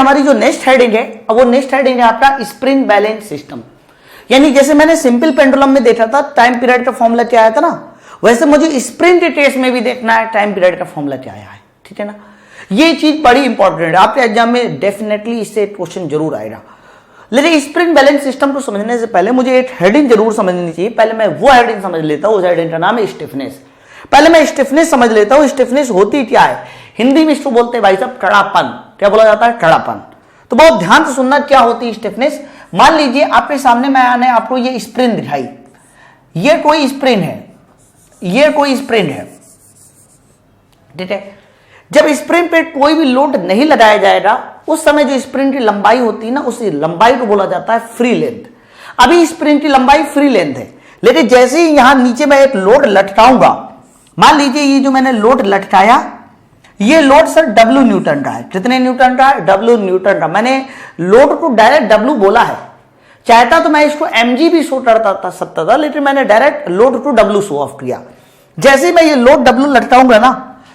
हमारी जो next heading है, अब वो नेक्स्ट हेडिंग है आपका स्प्रिंग बैलेंस सिस्टम। यानी जैसे मैंने सिंपल पेंडुलम में देखा था टाइम पीरियड का फॉर्मूला क्या आया था ना, वैसे मुझे स्प्रिंग टेस्ट में भी देखना है टाइम पीरियड का फॉर्मूला क्या आया है। ठीक है ना, ये चीज बड़ी इंपॉर्टेंट है, आपके एग्जाम में डेफिनेटली इससे क्वेश्चन जरूर आएगा। लेकिन स्प्रिंग बैलेंस सिस्टम को समझने से पहले मुझे एक हेडिंग जरूर समझनी चाहिए। पहले मैं वो हेडिंग समझ लेता हूं, उस हेडिंग का नाम है स्टिफनेस। पहले मैं स्टिफनेस समझ लेता हूं, स्टिफनेस होती क्या है। हिंदी में इसको बोलते हैं भाई साहब कड़ापन। क्या बोला जाता है? कड़ापन। तो बहुत ध्यान से सुनना क्या होती है स्टिफनेस। मान लीजिए आपके सामने मैंने आपको ये स्प्रिंग दिखाई, ये कोई स्प्रिंग है, ये कोई स्प्रिंग है, ठीक है। जब स्प्रिंग पे कोई भी लोड नहीं लगाया जाएगा उस समय जो स्प्रिंग की लंबाई होती है ना, उस लंबाई को बोला जाता है फ्री लेंथ। अभी स्प्रिंग की लंबाई फ्री लेंथ है, लेकिन जैसे ही यहां नीचे मैं एक लोड लटकाऊंगा, मान लीजिए ये जो मैंने लोड लटकाया, ये लोड सर W न्यूटन का है। कितने न्यूटन का है? W न्यूटन का। मैंने लोड को डायरेक्ट W बोला है, चाहता तो मैं इसको mg भी शो करता सकता था, लेकिन मैंने डायरेक्ट लोड को W शो ऑफ किया। जैसे ही मैं ये लोड W लटकाऊंगा ना,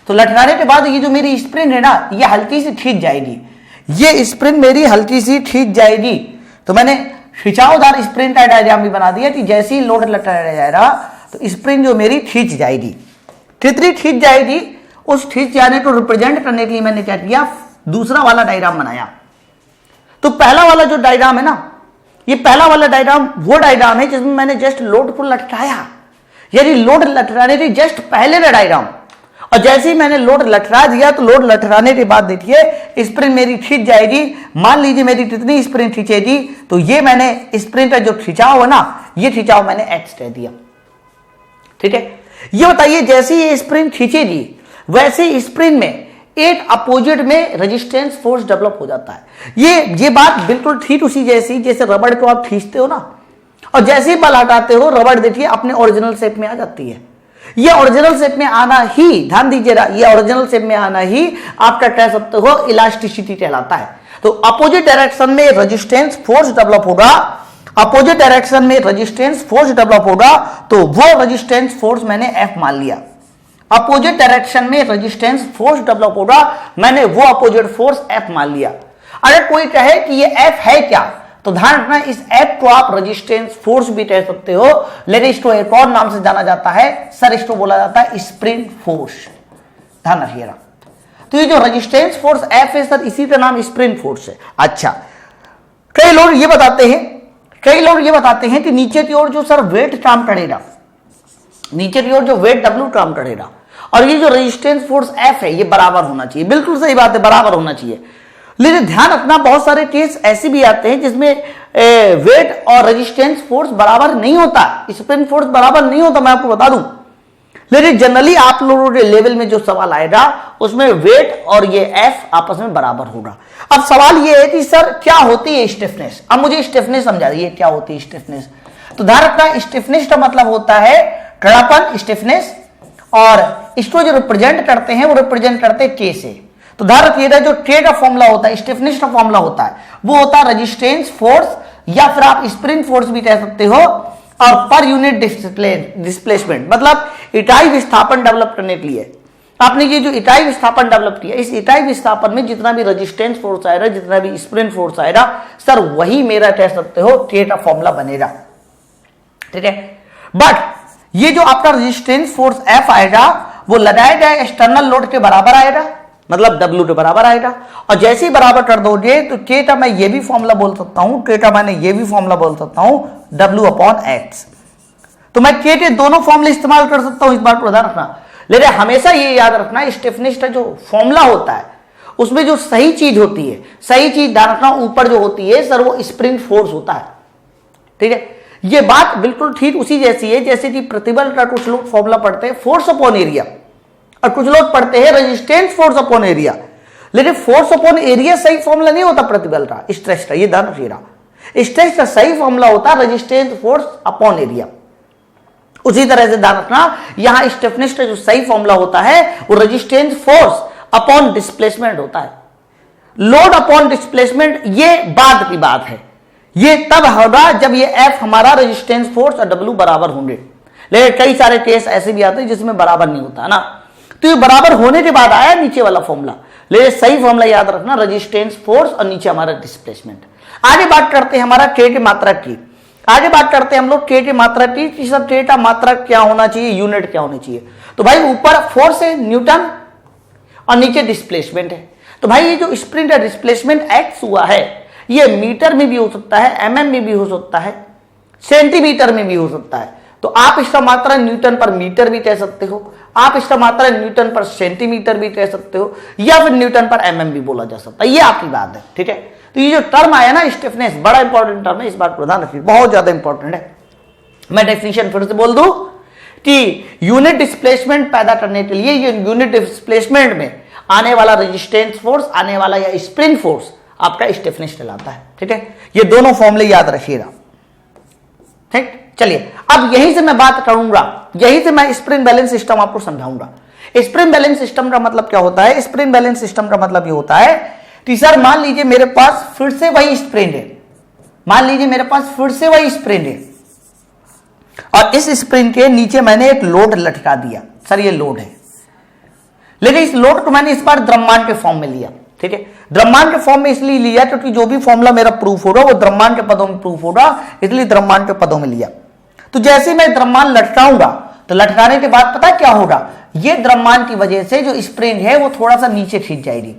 तो लटकाने के बाद ये जो मेरी स्प्रिंग है ना, ये हल्की सी खींच जाएगी। ये स्प्रिंग मेरी हल्की सी खींच जाएगी। तो मैंने खिंचावदार स्प्रिंग का डायग्राम भी बना दिया कि जैसे ही लोड लटकाया जाएगा तो स्प्रिंग जो मेरी खींच जाएगी। कितनी खींच जाएगी, उस खींच जाने को रिप्रेजेंट करने के लिए मैंने क्या किया, दूसरा वाला डायग्राम बनाया। तो पहला वाला जो डायग्राम है ना, ये पहला वाला डायग्राम वो डायग्राम है जिसमें मैंने जस्ट लोड को लटकाया, यानी लोड लटकाने के जस्ट पहले का डायग्राम। और जैसे ही मैंने लोड लटका दिया तो लोड लटकाने के बाद देखिए स्प्रिंग मेरी खींच जाएगी। मान लीजिए मेरी कितनी स्प्रिंग खींचेगी, तो ये मैंने स्प्रिंग का जो खिंचाव है ना, ये खिंचाव मैंने x कह दिया। ठीक है, ये बताइए जैसे ये स्प्रिंग खींचेगी वैसे स्प्रिंग में एक अपोजिट में रेजिस्टेंस फोर्स डेवलप हो जाता है। ये बात बिल्कुल ठीक उसी जैसी जैसे रबड़ को आप खींचते हो ना, और जैसे ही बल हटाते हो रबड़ देखिए अपने ओरिजिनल शेप में आ जाती है। ये ओरिजिनल शेप में आना ही, ध्यान दीजिएगा, ये ओरिजिनल शेप में आना ही आपका कह सकते हो इलास्टिसिटी कहलाता है। तो अपोजिट डायरेक्शन में रेजिस्टेंस फोर्स डेवलप होगा, अपोजिट डायरेक्शन में रेजिस्टेंस फोर्स डेवलप होगा, तो वो रेजिस्टेंस फोर्स मैंने F मान लिया। अपोजिट डायरेक्शन में रेजिस्टेंस फोर्स डेवलप होगा, मैंने वो अपोजिट फोर्स F मान लिया। अगर कोई कहे कि ये F है क्या, तो ध्यान रखना इस F को आप रेजिस्टेंस फोर्स भी कह सकते हो, लेकिन इसको एक और नाम से जाना जाता है सर, इसको बोला जाता है स्प्रिंग फोर्स। ध्यान रखिएगा। तो ये जो रेजिस्टेंस फोर्स F है सर, इसी का नाम स्प्रिंग फोर्स है। अच्छा, कई लोग ये बताते हैं कि नीचे की ओर जो सर वेट काम करेगा, नीचे की ओर जो वेट W काम करेगा, और ये जो रेजिस्टेंस फोर्स F है ये बराबर होना चाहिए। बिल्कुल सही बात है, बराबर होना चाहिए। लेकिन ध्यान रखना बहुत सारे केस ऐसे भी आते हैं जिसमें वेट और रेजिस्टेंस फोर्स बराबर नहीं होता, स्प्रिंग फोर्स बराबर नहीं होता, मैं आपको बता दूं। लेकिन जनरली आप लोगों के लेवल में जो सवाल आएगा उसमें वेट और ये F आपस में बराबर होगा। अब सवाल ये है कि सर क्या होती है स्टिफनेस। अब मुझे स्टिफनेस समझा दीजिए क्या होती है स्टिफनेस। तो ध्यान रखना स्टिफनेस का मतलब होता है कड़ापन, स्टिफनेस, और इसको जो रिप्रेजेंट करते हैं वो रिप्रेजेंट करते हैं K से। तो ध्यान रखिएगा जो K का फॉर्मूला होता है, स्टिफनेस का फॉर्मूला होता है, वो होता है रेजिस्टेंस फोर्स या फिर आप स्प्रिंग फोर्स भी कह सकते हो, और पर यूनिट डिस्प्लेसमेंट, मतलब इकाई विस्थापन डेवलप करने के लिए आपने ये जो इकाई विस्थापन डेवलप किया, इस इकाई विस्थापन में जितना भी रेजिस्टेंस फोर्स आएगा, जितना भी स्प्रिंग फोर्स आएगा सर, वही मेरा कह सकते हो K का फॉर्मूला बनेगा। ठीक है, बट ये जो आपका रेजिस्टेंस फोर्स F आएगा वो लगाया जाए एक्सटर्नल लोड के बराबर आएगा, मतलब W के बराबर आएगा। और जैसे ही बराबर कर दोगे तो K का मैं ये भी फॉर्मूला बोल सकता हूं, K का मैंने ये भी फॉर्मूला बोल सकता हूं W/X। तो मैं K के दोनों फॉर्मूले इस्तेमाल कर सकता हूं, इस बात को ध्यान रखना। लेकिन हमेशा ये याद रखना स्टिफनेस का जो फॉर्मूला होता है उसमें जो सही चीज होती है, सही चीज ध्यान रखना ऊपर जो होती है सर वो स्प्रिंग फोर्स होता है। ठीक है, ये बात बिल्कुल ठीक उसी जैसी है जैसे कि प्रतिबल का कुछ लोग फॉर्मूला पढ़ते हैं फोर्स अपॉन एरिया, और कुछ लोग पढ़ते हैं रेजिस्टेंस फोर्स अपॉन एरिया। लेकिन फोर्स अपॉन एरिया सही फॉर्मूला नहीं होता प्रतिबल का, स्ट्रेस का, ये ध्यान रखिएगा। स्ट्रेस का सही फॉर्मूला होता है रेजिस्टेंस फोर्स अपॉन एरिया। उसी तरह से ध्यान रखना यहां स्टिफनेस का जो सही फॉर्मूला होता है वो रेजिस्टेंस फोर्स अपॉन डिस्प्लेसमेंट होता है। लोड अपॉन डिस्प्लेसमेंट ये बाद की बात है, ये तब होगा जब ये F हमारा रेजिस्टेंस फोर्स और W बराबर होंगे। लेकिन कई सारे केस ऐसे भी आते हैं जिसमें बराबर नहीं होता ना, तो ये बराबर होने के बाद आया नीचे वाला फॉर्मूला। लेकिन सही फॉर्मूला याद रखना, रेजिस्टेंस फोर्स और नीचे हमारा डिस्प्लेसमेंट। आगे बात करते हैं हमारा K की मात्रा की। आगे बात करते हैं हम लोग K की मात्रा की। K का मात्रा क्या होना चाहिए, यूनिट क्या होनी चाहिए। तो भाई ऊपर फोर्स है न्यूटन और नीचे डिस्प्लेसमेंट है। तो भाई ये जो स्प्रिंट है डिस्प्लेसमेंट x हुआ है, ये मीटर में भी हो सकता है, mm में भी हो सकता है, सेंटीमीटर में भी हो सकता है। तो आप इसका मात्रा न्यूटन पर मीटर भी कह सकते हो, आप इसका मात्रा न्यूटन पर सेंटीमीटर भी कह सकते हो, या फिर न्यूटन पर mm भी बोला जा सकता है। ये आपकी बात है, ठीक है। तो ये जो टर्म आया ना स्टिफनेस, बड़ा इंपॉर्टेंट टर्म है, इस बात पर ध्यान रखिए, बहुत ज्यादा इंपॉर्टेंट है। मैं डेफिनेशन फिर से बोल दूं कि यूनिट डिस्प्लेसमेंट पैदा करने के लिए, ये यूनिट डिस्प्लेसमेंट में आने वाला रेजिस्टेंस फोर्स, आने वाला या स्प्रिंग फोर्स आपका स्टिफनेस कहलाता है, ठीक है। ये दोनों फॉर्मूले याद रखिएगा, ठीक। चलिए अब यहीं से मैं बात करूंगा, यहीं से मैं स्प्रिंग बैलेंस सिस्टम आपको समझाऊंगा। स्प्रिंग बैलेंस सिस्टम का मतलब क्या होता है। स्प्रिंग बैलेंस सिस्टम का मतलब ये होता है कि सर मान लीजिए मेरे पास फिर से वही स्प्रिंग है, मान लीजिए मेरे पास फिर से वही स्प्रिंग है और इस स्प्रिंग के नीचे मैंने एक लोड लटका दिया। सर ये लोड है, लेकिन इस लोड को मैंने इस बार द्रव्यमान के फॉर्म में लिया, ठीक है। द्रव्यमान के फॉर्म में इसलिए लिया क्योंकि जो भी फॉर्मूला मेरा प्रूफ होगा वो द्रव्यमान के पदों में प्रूफ होगा, इसलिए द्रव्यमान के पदों में लिया। तो जैसे मैं द्रव्यमान लटकाऊंगा तो लटकाने के बाद पता क्या होगा, ये द्रव्यमान की वजह से जो स्प्रिंग है वो थोड़ा सा नीचे खींच जाएगी।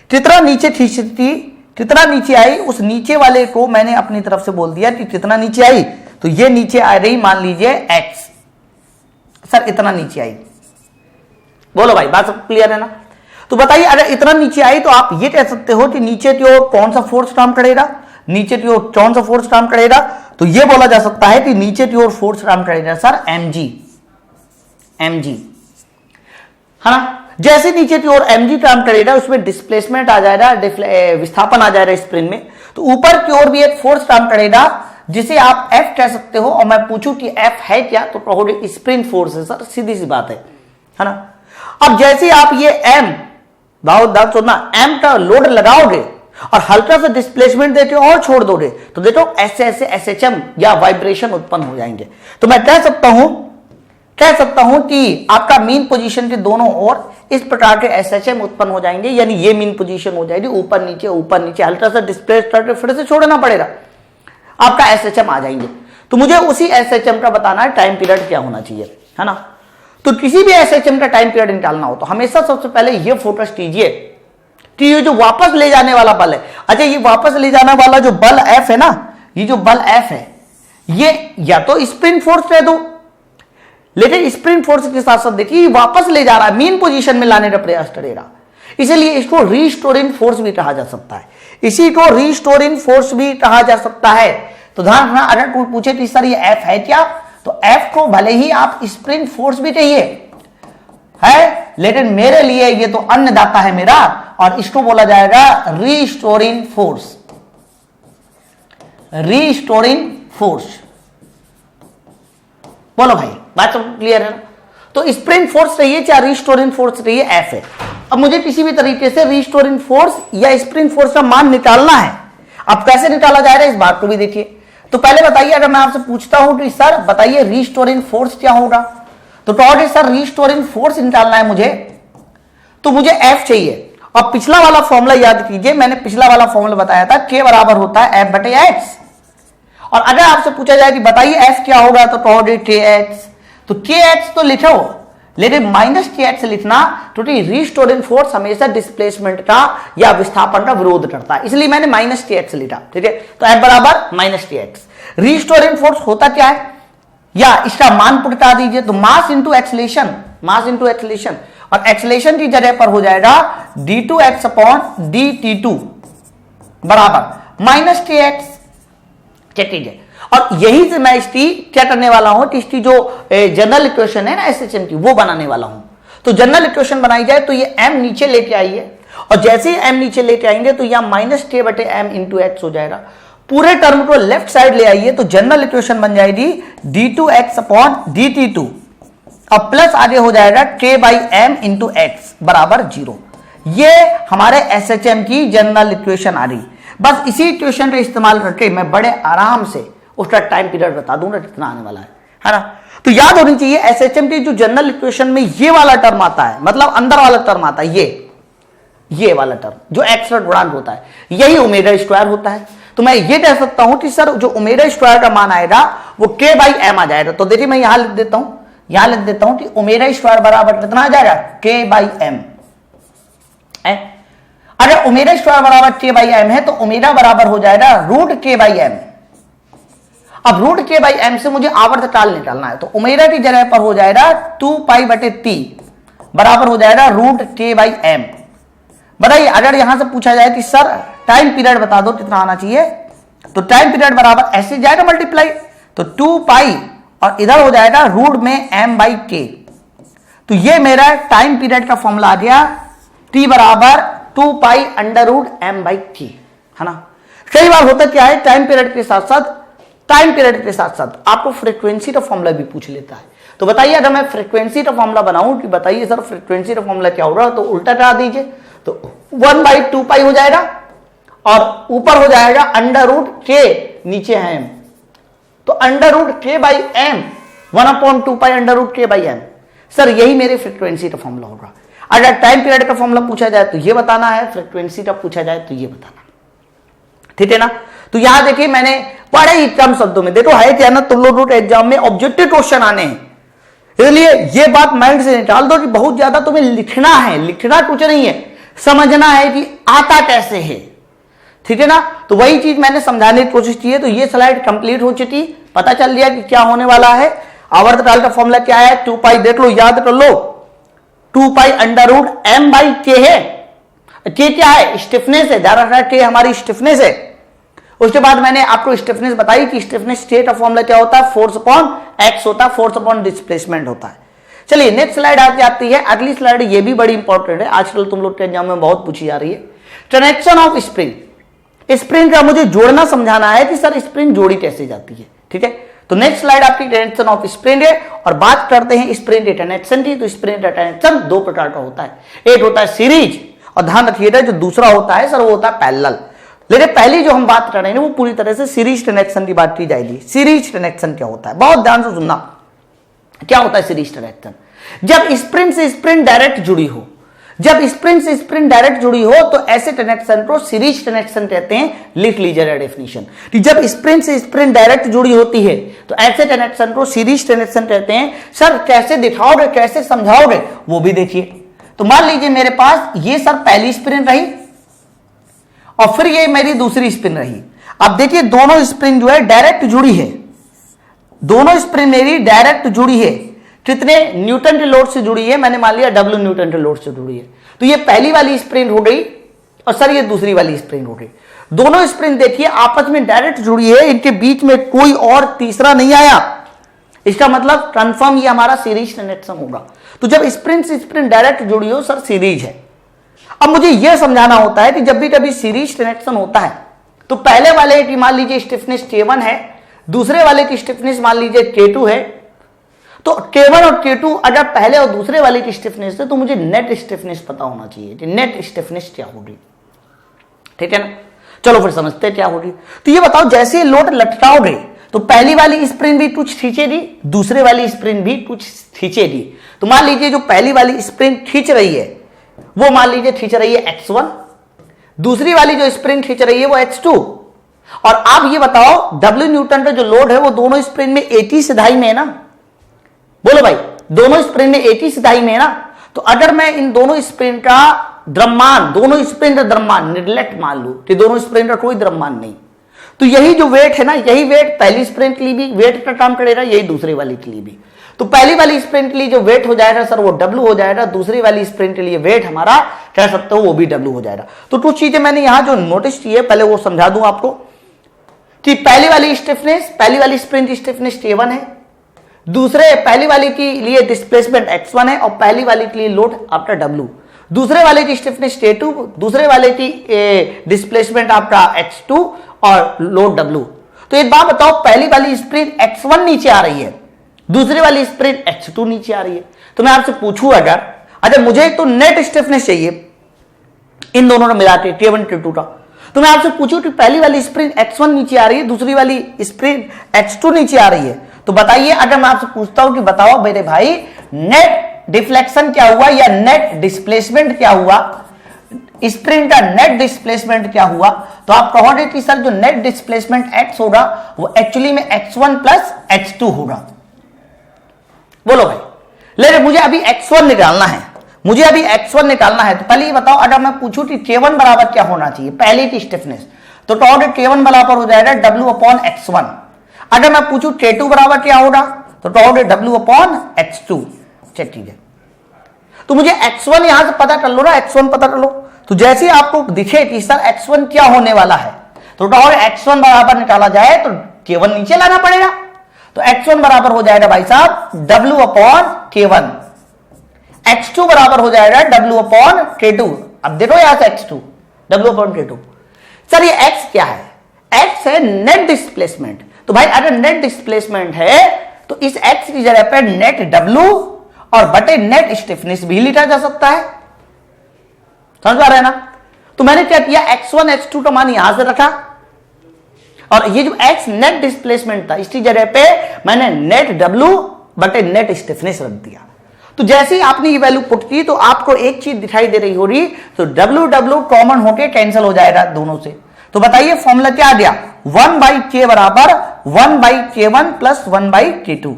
कितना नीचे खींचती, कितना नीचे आई, उस नीचे वाले को मैंने अपनी तरफ से बोल दिया कि कितना नीचे आई। तो ये नीचे आ रही मान लीजिए x, सर इतना नीचे आई। बोलो भाई बात सब क्लियर है ना। तो बताइए अगर इतना नीचे आई तो आप ये कह सकते हो कि नीचे की ओर कौन सा फोर्स काम करेगा, नीचे की ओर कौन सा फोर्स काम करेगा। तो ये बोला जा सकता है कि नीचे की ओर फोर्स काम करेगा सर mg, है ना। जैसे नीचे की ओर mg काम करेगा उसमें डिस्प्लेसमेंट आ जाएगा, विस्थापन आ जाएगा स्प्रिंग में। तो ऊपर की ओर भी एक फोर्स काम करेगा जिसे आप F कह सकते हो। और मैं पूछूं कि F है क्या, तो कहोगे स्प्रिंग फोर्स है सर, सीधी सी बात है ना। अब जैसे आप ये M M का लोड लगाओगे और हल्का सा डिस्प्लेसमेंट देके और छोड़ दोगे तो देखो ऐसे ऐसे SHM या वाइब्रेशन उत्पन्न हो जाएंगे। तो मैं कह सकता हूं कि आपका मीन पोजीशन के दोनों ओर इस प्रकार के SHM उत्पन्न हो जाएंगे, यानी ये मीन पोजीशन हो जाएगी, ऊपर नीचे हल्का सा डिस्प्लेस करके फिर से छोड़ना पड़ेगा, आपका SHM आ जाएंगे। तो मुझे उसी SHM का बताना है टाइम पीरियड क्या होना चाहिए, है ना। तो किसी भी SHM का टाइम पीरियड निकालना हो तो हमेशा सबसे पहले ये फोकस कीजिए कि ये जो वापस ले जाने वाला बल है, अच्छा ये वापस ले जाने वाला जो बल F है ना, ये जो बल F है ये या तो स्प्रिंग फोर्स कह दो, लेकिन स्प्रिंग फोर्स के साथ साथ देखिए वापस ले जा रहा है, मीन पोजीशन में लाने का प्रयास करेगा, इसलिए इसको रीस्टोरिंग फोर्स भी कहा जा सकता है, इसी को रीस्टोरिंग फोर्स भी कहा जा सकता है। तो ध्यान रखना, अगर कोई पूछे कि सर ये F है क्या, तो F को भले ही आप स्प्रिंग फोर्स भी कहिए है, लेकिन मेरे लिए ये तो अन्नदाता है मेरा, और इसको बोला जाएगा रीस्टोरिंग फोर्स, रीस्टोरिंग फोर्स। बोलो भाई बात तो क्लियर है ना। तो स्प्रिंग फोर्स रही है चाहे रीस्टोरिंग फोर्स रही है, F है। अब मुझे किसी भी तरीके से रीस्टोरिंग फोर्स या स्प्रिंग फोर्स का मान निकालना है। अब कैसे निकाला जाएगा इस बात को भी देखिए। तो पहले बताइए, अगर मैं आपसे पूछता हूं कि सर बताइए रीस्टोरिंग फोर्स क्या होगा, तो कहोगे सर रीस्टोरिंग फोर्स निकालना है मुझे, तो मुझे F चाहिए। और पिछला वाला फॉर्मूला याद कीजिए, मैंने पिछला वाला फॉर्मूला बताया था, K बराबर होता है F बटे X। और अगर आपसे पूछा जाए कि बताइए F क्या होगा, तो कहोगे KX। तो KX तो लिखो, लेकिन माइनस KX लिखना, क्योंकि रीस्टोरिंग फोर्स हमेशा डिस्प्लेसमेंट का या विस्थापन का विरोध करता है, इसलिए मैंने माइनस KX लिखा, ठीक है। तो F बराबर माइनस KX। रीस्टोरिंग फोर्स होता क्या है, या इसका मान पुटका दीजिए, तो mass into acceleration, mass into acceleration, और एक्सेलेरेशन की जगह पर हो जाएगा d2x अपॉन dt2 बराबर माइनस KX। चेक कीजिए, और यही से मैं इसकी क्या करने वाला हूं कि इसकी जो जनरल इक्वेशन है ना SHM की, वो बनाने वाला हूं। तो जनरल इक्वेशन बनाई जाए तो ये m नीचे लेके आइए, और जैसे ही m नीचे लेके आएंगे तो यहां माइनस K बटे m इंटू x हो जाएगा। पूरे टर्म को लेफ्ट साइड ले आइए तो जनरल इक्वेशन बन जाएगी d2x अपॉन dt2, अब प्लस आगे हो जाएगा K by m into x बराबर 0। ये हमारे SHM की जनरल इक्वेशन आ रही। बस इसी इक्वेशन का इस्तेमाल करके मैं बड़े आराम से उसका टाइम पीरियड बता दूंगा कितना आने वाला है ना। तो याद होनी चाहिए SHM की जो जनरल इक्वेशन में ये वाला टर्म आता है, मतलब अंदर वाला टर्म आता है, ये वाला टर्म जो एक्स्ट्रा गुणांक होता है, यही ओमेगा स्क्वायर होता है। तो मैं ये कह सकता हूं कि सर जो ओमेगा स्क्वायर का मान आएगा वो k बाई एम आ जाएगा। तो देखिए मैं यहां लिख देता हूं, कि ओमेगा स्क्वायर बराबर कितना आ जाएगा, k बाई एम। अगर ओमेगा स्क्वायर बराबर k बाई एम है तो ओमेगा बराबर हो जाएगा रूट k बाई एम। अब रूट k बाई एम से मुझे आवर्तकाल निकालना है, तो ओमेगा की जगह पर हो जाएगा 2 पाई बटे t बराबर हो जाएगा रूट k बाई एम। बताइए अगर यहां से पूछा जाए कि सर टाइम पीरियड बता दो कितना आना चाहिए, तो टाइम पीरियड बराबर ऐसे जाएगा मल्टीप्लाई, तो 2 पाई और इधर हो जाएगा रूट में m बाई k। तो ये मेरा टाइम पीरियड का फॉर्मूला आ गया, t बराबर 2 pi under root m by k, है ना। कई बार होता क्या है, टाइम पीरियड के साथ साथ आपको फ्रीक्वेंसी का फॉर्मूला भी पूछ लेता है। तो बताइए अगर मैं फ्रीक्वेंसी का फॉर्मूला बनाऊं कि बताइए सर फ्रीक्वेंसी का फॉर्मूला क्या होगा, तो उल्टा करा दीजिए, तो 1 बाई 2 पाई हो जाएगा और ऊपर हो जाएगा अंडर रूट k, नीचे है m, तो under root k by m 1/2 pi under root k by m। Sir यही मेरे फ्रीक्वेंसी का फॉर्मूला होगा। अगर टाइम पीरियड का फॉर्मूला पूछा जाए तो ये बताना है, फ्रीक्वेंसी का पूछा जाए तो ये बताना, ठीक है ना। तो यहां देखिए मैंने बड़े ही कम शब्दों में, देखो है क्या ना, तुम लोगों के एग्जाम में ऑब्जेक्टिव क्वेश्चन आने हैं, इसलिए ये बात माइंड से निकाल दो कि बहुत ज्यादा तुम्हें लिखना है, लिखना कुछ नहीं है, समझना है कि आता कैसे है, ठीक है ना। तो वही चीज मैंने समझाने की कोशिश की है। तो ये स्लाइड कंप्लीट हो चुकी, पता चल गया कि क्या होने वाला है। आवर्तकाल का फॉर्मूला क्या है, 2 पाई देख लो, याद कर लो, 2 pi under root m by k है। k क्या है, स्टिफनेस है, ध्यान रखना k हमारी स्टिफनेस है। उसके बाद मैंने आपको स्टिफनेस बताई कि स्टिफनेस स्टेट का फॉर्मूला क्या होता है, फोर्स अपॉन x होता है, फोर्स अपॉन डिस्प्लेसमेंट होता है। चलिए नेक्स्ट स्लाइड आती है, अगली स्लाइड ये भी बड़ी इंपॉर्टेंट है, आजकल तुम लोग के एग्जाम में बहुत पूछी जा रही है। कनेक्शन ऑफ स्प्रिंग, स्प्रिंग का मुझे जोड़ना समझाना है कि सर स्प्रिंग जोड़ी कैसे जाती है, ठीक है। तो नेक्स्ट स्लाइड आपकी कनेक्शन ऑफ स्प्रिंग है और बात करते हैं स्प्रिंग कनेक्शन की। तो स्प्रिंग कनेक्शन दो प्रकार का होता है, एक होता है सीरीज और ध्यान रखिएगा जो दूसरा होता है सर वो होता है पैरेलल। लेकिन पहली जो हम बात कर रहे हैं वो पूरी तरह से सीरीज कनेक्शन की बात की जाएगी। सीरीज कनेक्शन क्या होता है, बहुत ध्यान से सुनना, क्या होता है सीरीज कनेक्शन। जब स्प्रिंग से स्प्रिंग डायरेक्ट जुड़ी हो, जब स्प्रिंग से स्प्रिंग डायरेक्ट जुड़ी हो तो ऐसे कनेक्शन को सीरीज कनेक्शन कहते हैं। लिख लीजिए डेफिनेशन, जब स्प्रिंग से स्प्रिंग डायरेक्ट जुड़ी होती है तो ऐसे कनेक्शन को सीरीज कनेक्शन कहते हैं। सर कैसे दिखाओगे, कैसे समझाओगे, वो भी देखिए। तो मान लीजिए मेरे पास ये सर पहली स्प्रिंग रही और फिर ये मेरी दूसरी स्प्रिंग रही। अब देखिए दोनों स्प्रिंग जो है डायरेक्ट जुड़ी है, दोनों स्प्रिंग मेरी डायरेक्ट जुड़ी है। कितने न्यूटन के लोड से जुड़ी है, मैंने मान लिया W न्यूटन के लोड से जुड़ी है। तो ये पहली वाली स्प्रिंग हो गई और सर ये दूसरी वाली स्प्रिंग हो गई। दोनों स्प्रिंग देखिए आपस में डायरेक्ट जुड़ी है, इनके बीच में कोई और तीसरा नहीं आया। इसका मतलब कंफर्म ये हमारा सीरीज कनेक्शन होगा। तो जब स्प्रिंग से स्प्रिंग डायरेक्ट जुड़ी हो सर सीरीज है। अब मुझे यह समझाना होता है कि जब भी कभी सीरीज कनेक्शन होता है तो पहले वाले की मान लीजिए स्टिफनेस K1 है, दूसरे वाले की स्टिफनेस मान लीजिए K2 है। तो K1 और K2 अगर पहले और दूसरे वाले की स्टिफनेस है तो मुझे नेट स्टिफनेस पता होना चाहिए कि नेट स्टिफनेस क्या होगी, ठीक है ना। चलो फिर समझते हैं क्या होगी। तो ये बताओ जैसे लोड लटकाओगे तो पहली वाली स्प्रिंग भी कुछ खींचेगी, दूसरे वाली स्प्रिंग भी कुछ खींचेगी। तो मान लीजिए जो पहली वाली स्प्रिंग खींच रही है वो मान लीजिए खींच रही है X1, दूसरी वाली जो स्प्रिंग खींच रही है वो X2। और आप ये बताओ W न्यूटन का जो लोड है वो दोनों स्प्रिंग में एक ही सिधाई में है ना, बोलो भाई, दोनों स्प्रिंग में एक ही सिधाई में है ना। तो अगर मैं इन दोनों स्प्रिंग का द्रव्यमान, दोनों स्प्रिंग का द्रव्यमान निर्लेट मान लूं कि दोनों स्प्रिंग का कोई द्रव्यमान नहीं, तो यही जो वेट है ना, यही वेट पहली स्प्रिंग के लिए भी वेट का काम करेगा, यही दूसरी वाली के लिए भी। तो पहली वाली स्प्रिंग के लिए जो वेट हो जाएगा सर वो W हो जाएगा, दूसरी वाली स्प्रिंग के लिए वेट हमारा कह सकते हो वो भी W हो जाएगा। तो कुछ चीजें मैंने यहां जो नोटिस की है पहले वो समझा दूं आपको कि पहली वाली स्टिफनेस, पहली वाली स्प्रिंग की स्टिफनेस K1 है, दूसरे पहली वाली के लिए डिस्प्लेसमेंट X1 है और पहली वाली के लिए लोड आपका W, दूसरे वाले की स्टिफनेस K2, दूसरे वाले की डिस्प्लेसमेंट आपका X2 और लोड W। तो एक बात बताओ, पहली वाली स्प्रिंग X1 नीचे आ रही है, दूसरी वाली स्प्रिंग X2 नीचे आ रही है। तो मैं आपसे पूछूं अगर मुझे तो नेट स्टिफनेस चाहिए इन दोनों का मिला के K1 K2 का, तो मैं आपसे पूछूं कि पहली वाली स्प्रिंग X1 नीचे आ रही है, दूसरी वाली स्प्रिंग X2 नीचे आ रही है, तो बताइए अगर मैं आपसे पूछता हूं कि बताओ मेरे भाई नेट डिफ्लेक्शन क्या हुआ या नेट डिस्प्लेसमेंट क्या हुआ। स्प्रिंग का नेट डिस्प्लेसमेंट क्या हुआ, तो आप कहोगे कि सर जो नेट डिस्प्लेसमेंट x होगा वो एक्चुअली में x1 प्लस x2 होगा। बोलो भाई, ले मुझे अभी x1 निकालना है, मुझे अभी x1 निकालना है। तो पहले ये बताओ, अगर मैं पूछूं कि K1 बराबर क्या होना चाहिए, पहले की स्टिफनेस, तो कहोगे K1 बराबर हो जाएगा W अपॉन x1। अगर मैं पूछूं K2 बराबर क्या होगा, तो कहोगे W अपॉन x2। ठीक है, तो मुझे x1 यहां से पता कर लो ना, x1 पता कर लो। तो जैसे आपको दिखे कि सर x1 क्या होने वाला है, तो कहोगे x1 बराबर निकाला जाए तो K1 नीचे लाना पड़ेगा। तो x1 बराबर हो जाएगा भाई साहब W अपॉन K1, x2 बराबर हो जाएगा W अपॉन K2। अब देखो यहां से x2 W upon K2। Sir ये x क्या है, x है नेट डिस्प्लेसमेंट। तो भाई अगर नेट डिस्प्लेसमेंट है तो इस x की जगह पर नेट W और बटे नेट स्टिफनेस भी लिखा जा सकता है। समझ पा रहे हैं ना। तो मैंने क्या किया, x1 x2 का मान यहां से रखा और ये जो x नेट डिस्प्लेसमेंट था इसकी जगह पे मैंने नेट W बटे नेट स्टिफनेस रख दिया। तो जैसे ही आपने ये वैल्यू पुट की तो आपको एक चीज दिखाई दे रही होगी, तो W W कॉमन होके कैंसिल हो जाएगा दोनों से। तो बताइए फॉर्मूला क्या आ गया, 1/k बराबर 1/k1 प्लस 1/k2।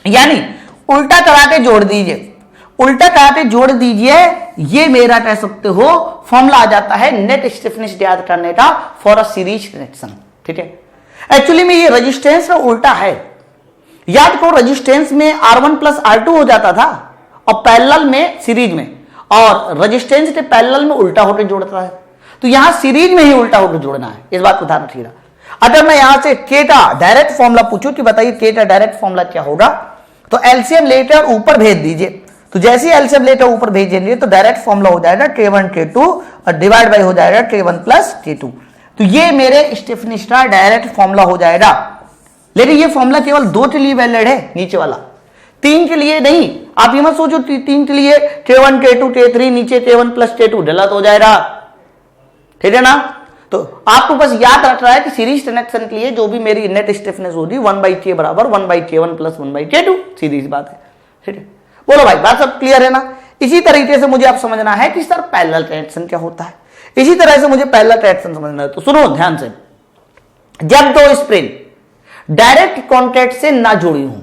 यानी उल्टा करा के जोड़ दीजिए, उल्टा करा के जोड़ दीजिए, ये मेरा कह सकते हो फॉर्मूला आ जाता है नेट स्टिफनेस याद करने का फॉर अ सीरीज कनेक्शन। ठीक है, एक्चुअली में ये रेजिस्टेंस का उल्टा है। याद करो रेजिस्टेंस में R1 प्लस R2 हो जाता था और पैरेलल में सीरीज में, और रेजिस्टेंस के पैरेलल में उल्टा होकर जोड़ता है। तो यहां सीरीज में ही उल्टा होकर जोड़ना है, इस बात को ध्यान रखिएगा। अगर मैं यहां से K का डायरेक्ट फॉर्मूला पूछूं कि बताइए K का डायरेक्ट फॉर्मूला क्या होगा, तो एलसीएम लेकर ऊपर भेज दीजिए। तो जैसे ही एलसीएम लेकर ऊपर भेजेंगे तो डायरेक्ट फॉर्मूला हो जाएगा K1 K2 और डिवाइड बाय हो जाएगा K1 प्लस K2। तो ये मेरे स्टिफनेस का डायरेक्ट फॉर्मूला हो जाएगा। लेकिन ये फॉर्मूला केवल 2 के लिए वैलिड है, नीचे वाला 3 के लिए नहीं। आप ये मत सोचो 3 के लिए K1 K2 K3 नीचे K1 प्लस K2 गलत हो जाएगा। ठीक है ना। तो आपको बस याद रख रहा है कि सीरीज कनेक्शन के लिए जो भी मेरी नेट स्टिफनेस होगी 1/k बराबर 1/k1 प्लस 1/k2, सीधी सी बात है। ठीक है, बोलो भाई बात सब क्लियर है ना। इसी तरीके से मुझे आप समझना है कि सर पैरेलल कनेक्शन क्या होता है, इसी तरह से मुझे पैरेलल कनेक्शन समझना है। तो सुनो ध्यान से, जब दो स्प्रिंग डायरेक्ट कॉन्टैक्ट से ना जुड़ी हूं,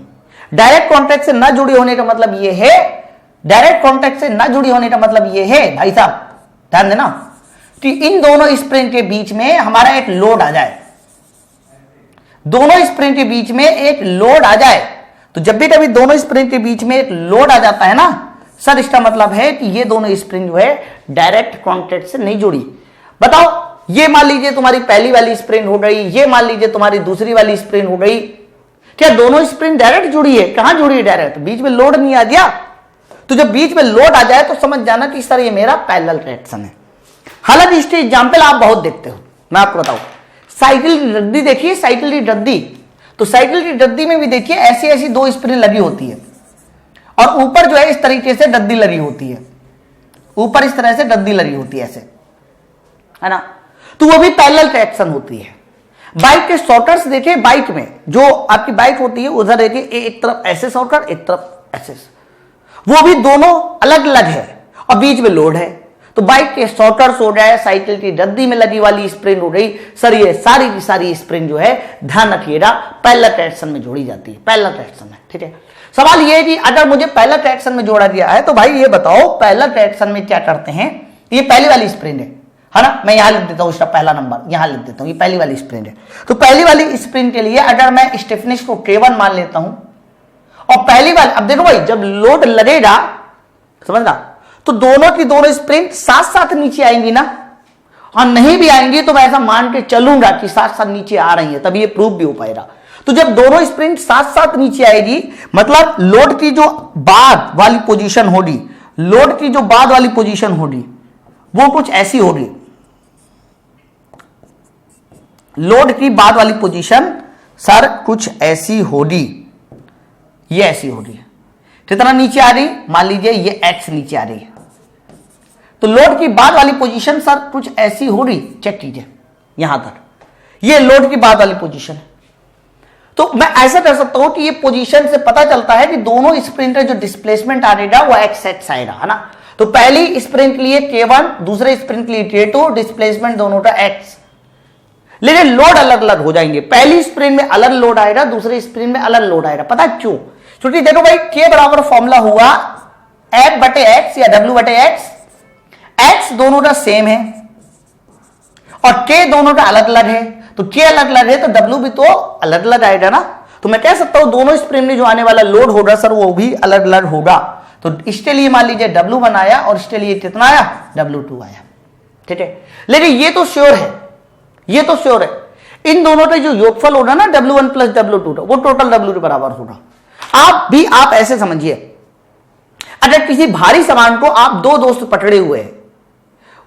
डायरेक्ट कॉन्टैक्ट से ना जुड़ी होने का मतलब यह है, डायरेक्ट कॉन्टैक्ट से ना जुड़ी होने का मतलब यह है भाई साहब ध्यान देना, कि इन दोनों स्प्रिंग के बीच में हमारा एक लोड आ जाए, दोनों स्प्रिंग के बीच में एक लोड आ जाए। तो जब भी कभी दोनों स्प्रिंग के बीच में एक लोड आ जाता है ना सर, इसका मतलब है कि ये दोनों स्प्रिंग जो है डायरेक्ट कॉन्टैक्ट से नहीं जुड़ी। बताओ, ये मान लीजिए तुम्हारी पहली वाली स्प्रिंग हो गई, ये मान लीजिए तुम्हारी दूसरी वाली स्प्रिंग हो गई, क्या दोनों स्प्रिंग डायरेक्ट जुड़ी है? कहां जुड़ी है डायरेक्ट? बीच में लोड नहीं आ गया। तो जब बीच में लोड आ जाए तो समझ जाना कि सर ये मेरा पैरेलल कनेक्शन है। हालांकि इसके एग्जाम्पल आप बहुत देखते हो, मैं आपको बताऊं, साइकिल की रद्दी देखिए, साइकिल की रद्दी, तो साइकिल की रद्दी में भी देखिए ऐसी ऐसी 2 स्प्रिंग लगी होती है और ऊपर जो है इस तरीके से रद्दी लगी होती है, ऊपर इस तरह से रद्दी लगी होती है ऐसे, है ना। तो वो भी पैरेलल कनेक्शन होती है। बाइक के शॉर्टर्स देखिए, बाइक में जो आपकी बाइक होती है उधर देखिए एक तरफ ऐसे शॉर्टर, एक तरफ ऐसे, वो भी दोनों अलग अलग है और बीच में लोड है। तो बाइक के शॉर्टर्स हो गए, साइकिल की रद्दी में लगी वाली स्प्रिंग हो गई, सर ये सारी की सारी स्प्रिंग जो है ध्यान रखिएगा पैरेलल कनेक्शन में जोड़ी जाती है, पैरेलल कनेक्शन में। ठीक है, सवाल ये है कि अगर मुझे पैरेलल कनेक्शन में जोड़ा दिया है तो भाई ये बताओ पैरेलल कनेक्शन में क्या करते हैं। ये पहली वाली स्प्रिंग है ना, मैं यहां लिख देता हूं इसका पहला नंबर, यहां लिख देता हूं, ये पहली वाली स्प्रिंग है। तो पहली वाली स्प्रिंग के लिए अगर मैं स्टिफनेस को K1 मान लेता हूं और पहली वाली, अब देखो भाई जब लोड लगेगा समझना, तो दोनों की दोनों स्प्रिंग साथ साथ नीचे आएंगी ना, और नहीं भी आएंगी तो मैं ऐसा मान के चलूंगा कि साथ साथ नीचे आ रही है, तभी ये प्रूफ भी हो पाएगा। तो जब दोनों स्प्रिंग साथ साथ नीचे आएगी मतलब लोड की जो बाद वाली पोजीशन होगी, लोड की जो बाद वाली पोजीशन होगी वो कुछ ऐसी होगी, लोड की बाद वाली पोजीशन सर कुछ ऐसी होगी, ये ऐसी होगी। कितना नीचे आ रही, मान लीजिए ये x नीचे आ रही है, तो लोड की बाद वाली पोजीशन सर कुछ ऐसी होगी, चेक कीजिए यहां तक, ये लोड की बाद वाली पोजीशन है। तो मैं ऐसा कर सकता हूं कि ये पोजीशन से पता चलता है कि दोनों स्प्रिंग का जो डिस्प्लेसमेंट आएगा वो x आएगा, है ना। तो पहली स्प्रिंग के लिए K1, दूसरे स्प्रिंग के लिए K2, डिस्प्लेसमेंट दोनों का X, लेकिन लोड अलग अलग हो जाएंगे। पहली स्प्रिंग में अलग लोड आएगा, दूसरी स्प्रिंग में अलग लोड आएगा। पता है क्यों? क्योंकि देखो भाई, K बराबर फॉर्मूला हुआ F बटे X या W बटे X, X दोनों का सेम है और K दोनों का अलग अलग है, तो K अलग अलग है तो W भी तो अलग अलग आएगा ना। तो मैं कह सकता हूं दोनों स्प्रिंग में जो आने वाला लोड होगा सर वो भी अलग अलग होगा। तो इसके लिए मान लीजिए W1 आया और इसके लिए कितना आया, W2 आया, ठीक है। लेकिन ये तो श्योर है, ये तो श्योर है, इन दोनों का जो योगफल होगा ना W1 प्लस W2 वो टोटल W के बराबर होगा। आप ऐसे समझिए, अगर किसी भारी सामान को आप दो दोस्त पकड़े हुए हैं,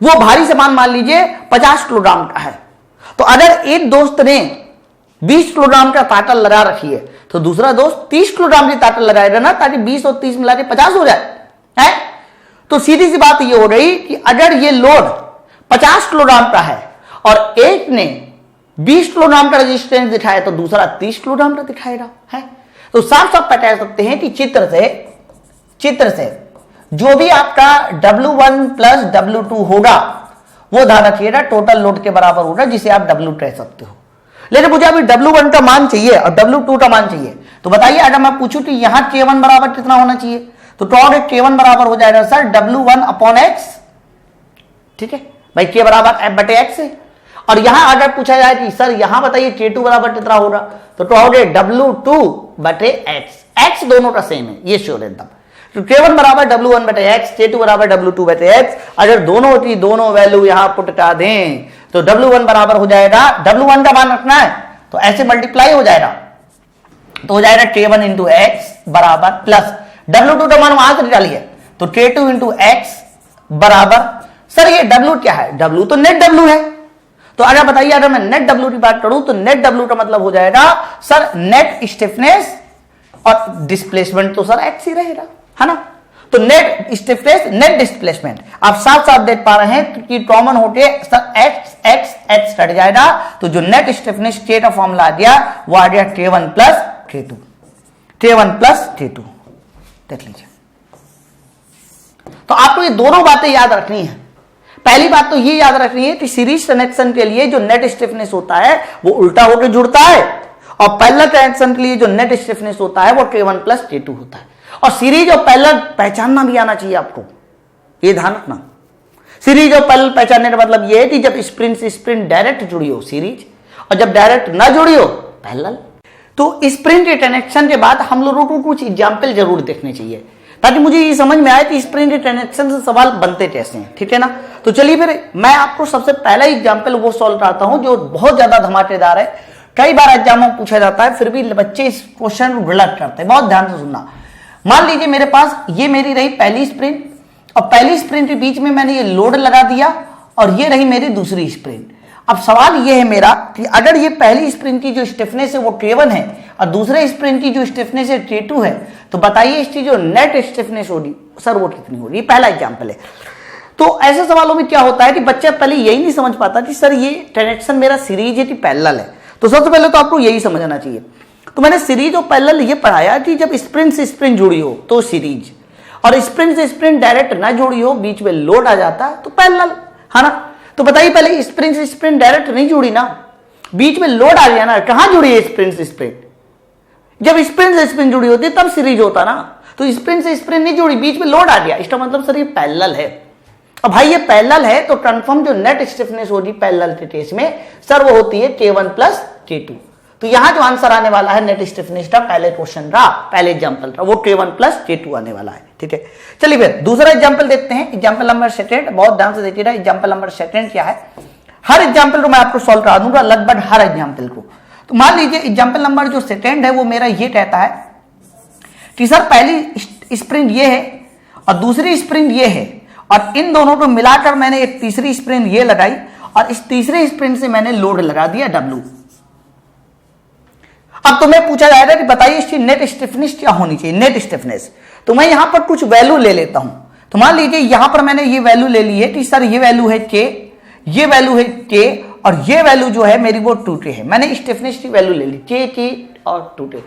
वो भारी सामान मान लीजिए 50 किलोग्राम का है, तो अगर एक दोस्त ने 20 किलोग्राम का ताकत लगा रखी है तो दूसरा दोस्त 30 किलोग्राम की ताकत लगाएगा ना, ताकि 20 और 30 मिला के 50 हो जाए, है। तो सीधी सी बात ये हो रही कि अगर ये लोड 50 किलोग्राम का है और एक ने 20 किलोग्राम का रेजिस्टेंस दिखाया तो दूसरा 30 किलोग्राम का दिखाएगा, है। तो साफ साफ बता सकते हैं कि चित्र से जो भी आपका W1 प्लस W2 होगा वो ध्यान रखिएगा टोटल लोड के बराबर होगा, जिसे आप W कह सकते हो। लेकिन मुझे अभी W1 का मान चाहिए और W2 का मान चाहिए, तो बताइए अगर मैं पूछूं कि यहां K1 बराबर कितना होना चाहिए, तो टोटल K1 बराबर हो जाएगा सर W1 अपॉन X, ठीक है भाई, K बराबर F बटे X है। और यहां अगर पूछा जाए कि सर यहां बताइए K2 बराबर कितना होगा, तो टोटल W2 बटे X दोनों का सेम है, ये श्योर एकदम। तो K1 बराबर W1 बटे X, K2 बराबर W2 बटे X। अगर दोनों की दोनों वैल्यू यहां पुट कर दें तो W1 बराबर हो जाएगा, W1 का मान रखना है तो ऐसे मल्टीप्लाई हो जाएगा, तो हो जाएगा K1 इंटू X बराबर प्लस W2 का मान वहां से निकालिए तो K2 इंटू X बराबर, सर ये W क्या है, W तो नेट W है। तो अगर बताइए अगर मैं नेट W की बात करूं तो नेट W का मतलब हो जाएगा सर नेट स्टिफनेस और डिस्प्लेसमेंट तो सर X ही रहेगा, है ना। तो नेट स्टिफनेस नेट डिस्प्लेसमेंट आप साथ साथ देख पा रहे हैं कि कॉमन होके सर X कट जाएगा, तो जो नेट स्टिफनेस K का फॉर्मूला आ गया वो आ गया K1 प्लस K2, देख लीजिए। तो आपको ये दोनों बातें याद रखनी है। पहली बात तो ये याद रखनी है कि सीरीज कनेक्शन के लिए जो नेट स्टिफनेस होता है वो उल्टा होकर जुड़ता है, और पैरेलल कनेक्शन के लिए जो नेट स्टिफनेस होता है वो K1 प्लस K2 होता है। और सीरीज और पैरेलल पहचानना भी आना चाहिए आपको, ये ध्यान रखना। सीरीज और पैरेलल पहचानने का मतलब ये है कि जब स्प्रिंग से स्प्रिंग डायरेक्ट जुड़ी हो सीरीज, और जब डायरेक्ट ना जुड़ी हो पैरेलल। तो स्प्रिंग के कनेक्शन के बाद हम लोगों को कुछ एग्जाम्पल जरूर देखने चाहिए, ताकि मुझे ये समझ में आए कि स्प्रिंग के कनेक्शन से सवाल बनते कैसे हैं, ठीक है ना। तो चलिए फिर मैं आपको सबसे पहला एग्जाम्पल वो सॉल्व कराता हूं जो बहुत ज्यादा धमाकेदार है। कई बार एग्जाम में पूछा जाता है, फिर भी बच्चे इस क्वेश्चन को गलत करते हैं, बहुत ध्यान से सुनना। मान लीजिए मेरे पास ये मेरी रही पहली स्प्रिंग, और पहली स्प्रिंग के बीच में मैंने ये लोड लगा दिया, और ये रही मेरी दूसरी स्प्रिंग। अब सवाल ये है मेरा कि अगर ये पहली स्प्रिंग की जो स्टिफनेस है वो K1 है और दूसरे स्प्रिंग की जो स्टिफनेस है K2 है, तो बताइए इसकी जो नेट स्टिफनेस होगी सर वो कितनी होगी। पहला एग्जाम्पल है। तो ऐसे सवालों में क्या होता है कि बच्चा पहले यही नहीं समझ पाता कि सर ये कनेक्शन मेरा सीरीज है कि पैरेलल है। तो सबसे पहले तो आपको यही समझना चाहिए। तो मैंने सीरीज और पैरेलल ये पढ़ाया कि जब स्प्रिंग से स्प्रिंग जुड़ी हो तो सीरीज, और स्प्रिंग से स्प्रिंग डायरेक्ट ना जुड़ी हो, बीच में लोड आ जाता है तो पैरेलल, है ना। तो बताइए पहले स्प्रिंग से स्प्रिंग डायरेक्ट नहीं जुड़ी ना, बीच में लोड आ गया ना, कहां जुड़ी है स्प्रिंग से स्प्रिंग? जब स्प्रिंग से स्प्रिंग जुड़ी होती तब सीरीज होता ना। तो स्प्रिंग से स्प्रिंग नहीं जुड़ी, बीच में लोड आ गया, इसका मतलब सर ये पैरेलल है। अब भाई ये पैरेलल है तो कंफर्म जो नेट स्टिफनेस होगी पैरेलल के केस में सर वो होती है K1 प्लस K2। तो यहां जो आंसर आने वाला है नेट स्टिफनेस का पहले क्वेश्चन का पहले एग्जांपल का वो K1 प्लस K2 आने वाला है, ठीक है। चलिए फिर दूसरा एग्जांपल देखते हैं। एग्जांपल नंबर सेकंड, बहुत ध्यान से देखिएगा। एग्जांपल नंबर सेकंड क्या है, हर एग्जांपल को मैं आपको सॉल्व करा दूंगा, लगभग हर एग्जांपल को। तो मान लीजिए एग्जांपल नंबर जो सेकंड है वो मेरा ये कहता है कि सर पहली स्प्रिंग ये है और दूसरी स्प्रिंग ये है, और इन दोनों को मिलाकर मैंने एक तीसरी स्प्रिंग ये लगाई, और इस तीसरे स्प्रिंग से मैंने लोड लगा दिया W। अब तुम्हें पूछा जाएगा कि बताइए इसकी नेट स्टिफनेस क्या होनी चाहिए, नेट स्टिफनेस। तो मैं यहां पर कुछ वैल्यू ले लेता हूं। तो मान लीजिए यहां पर मैंने ये वैल्यू ले ली है कि सर ये वैल्यू है K, ये वैल्यू है K, और ये वैल्यू जो है मेरी वो 2K है। मैंने स्टिफनेस की वैल्यू ले ली K की और 2K।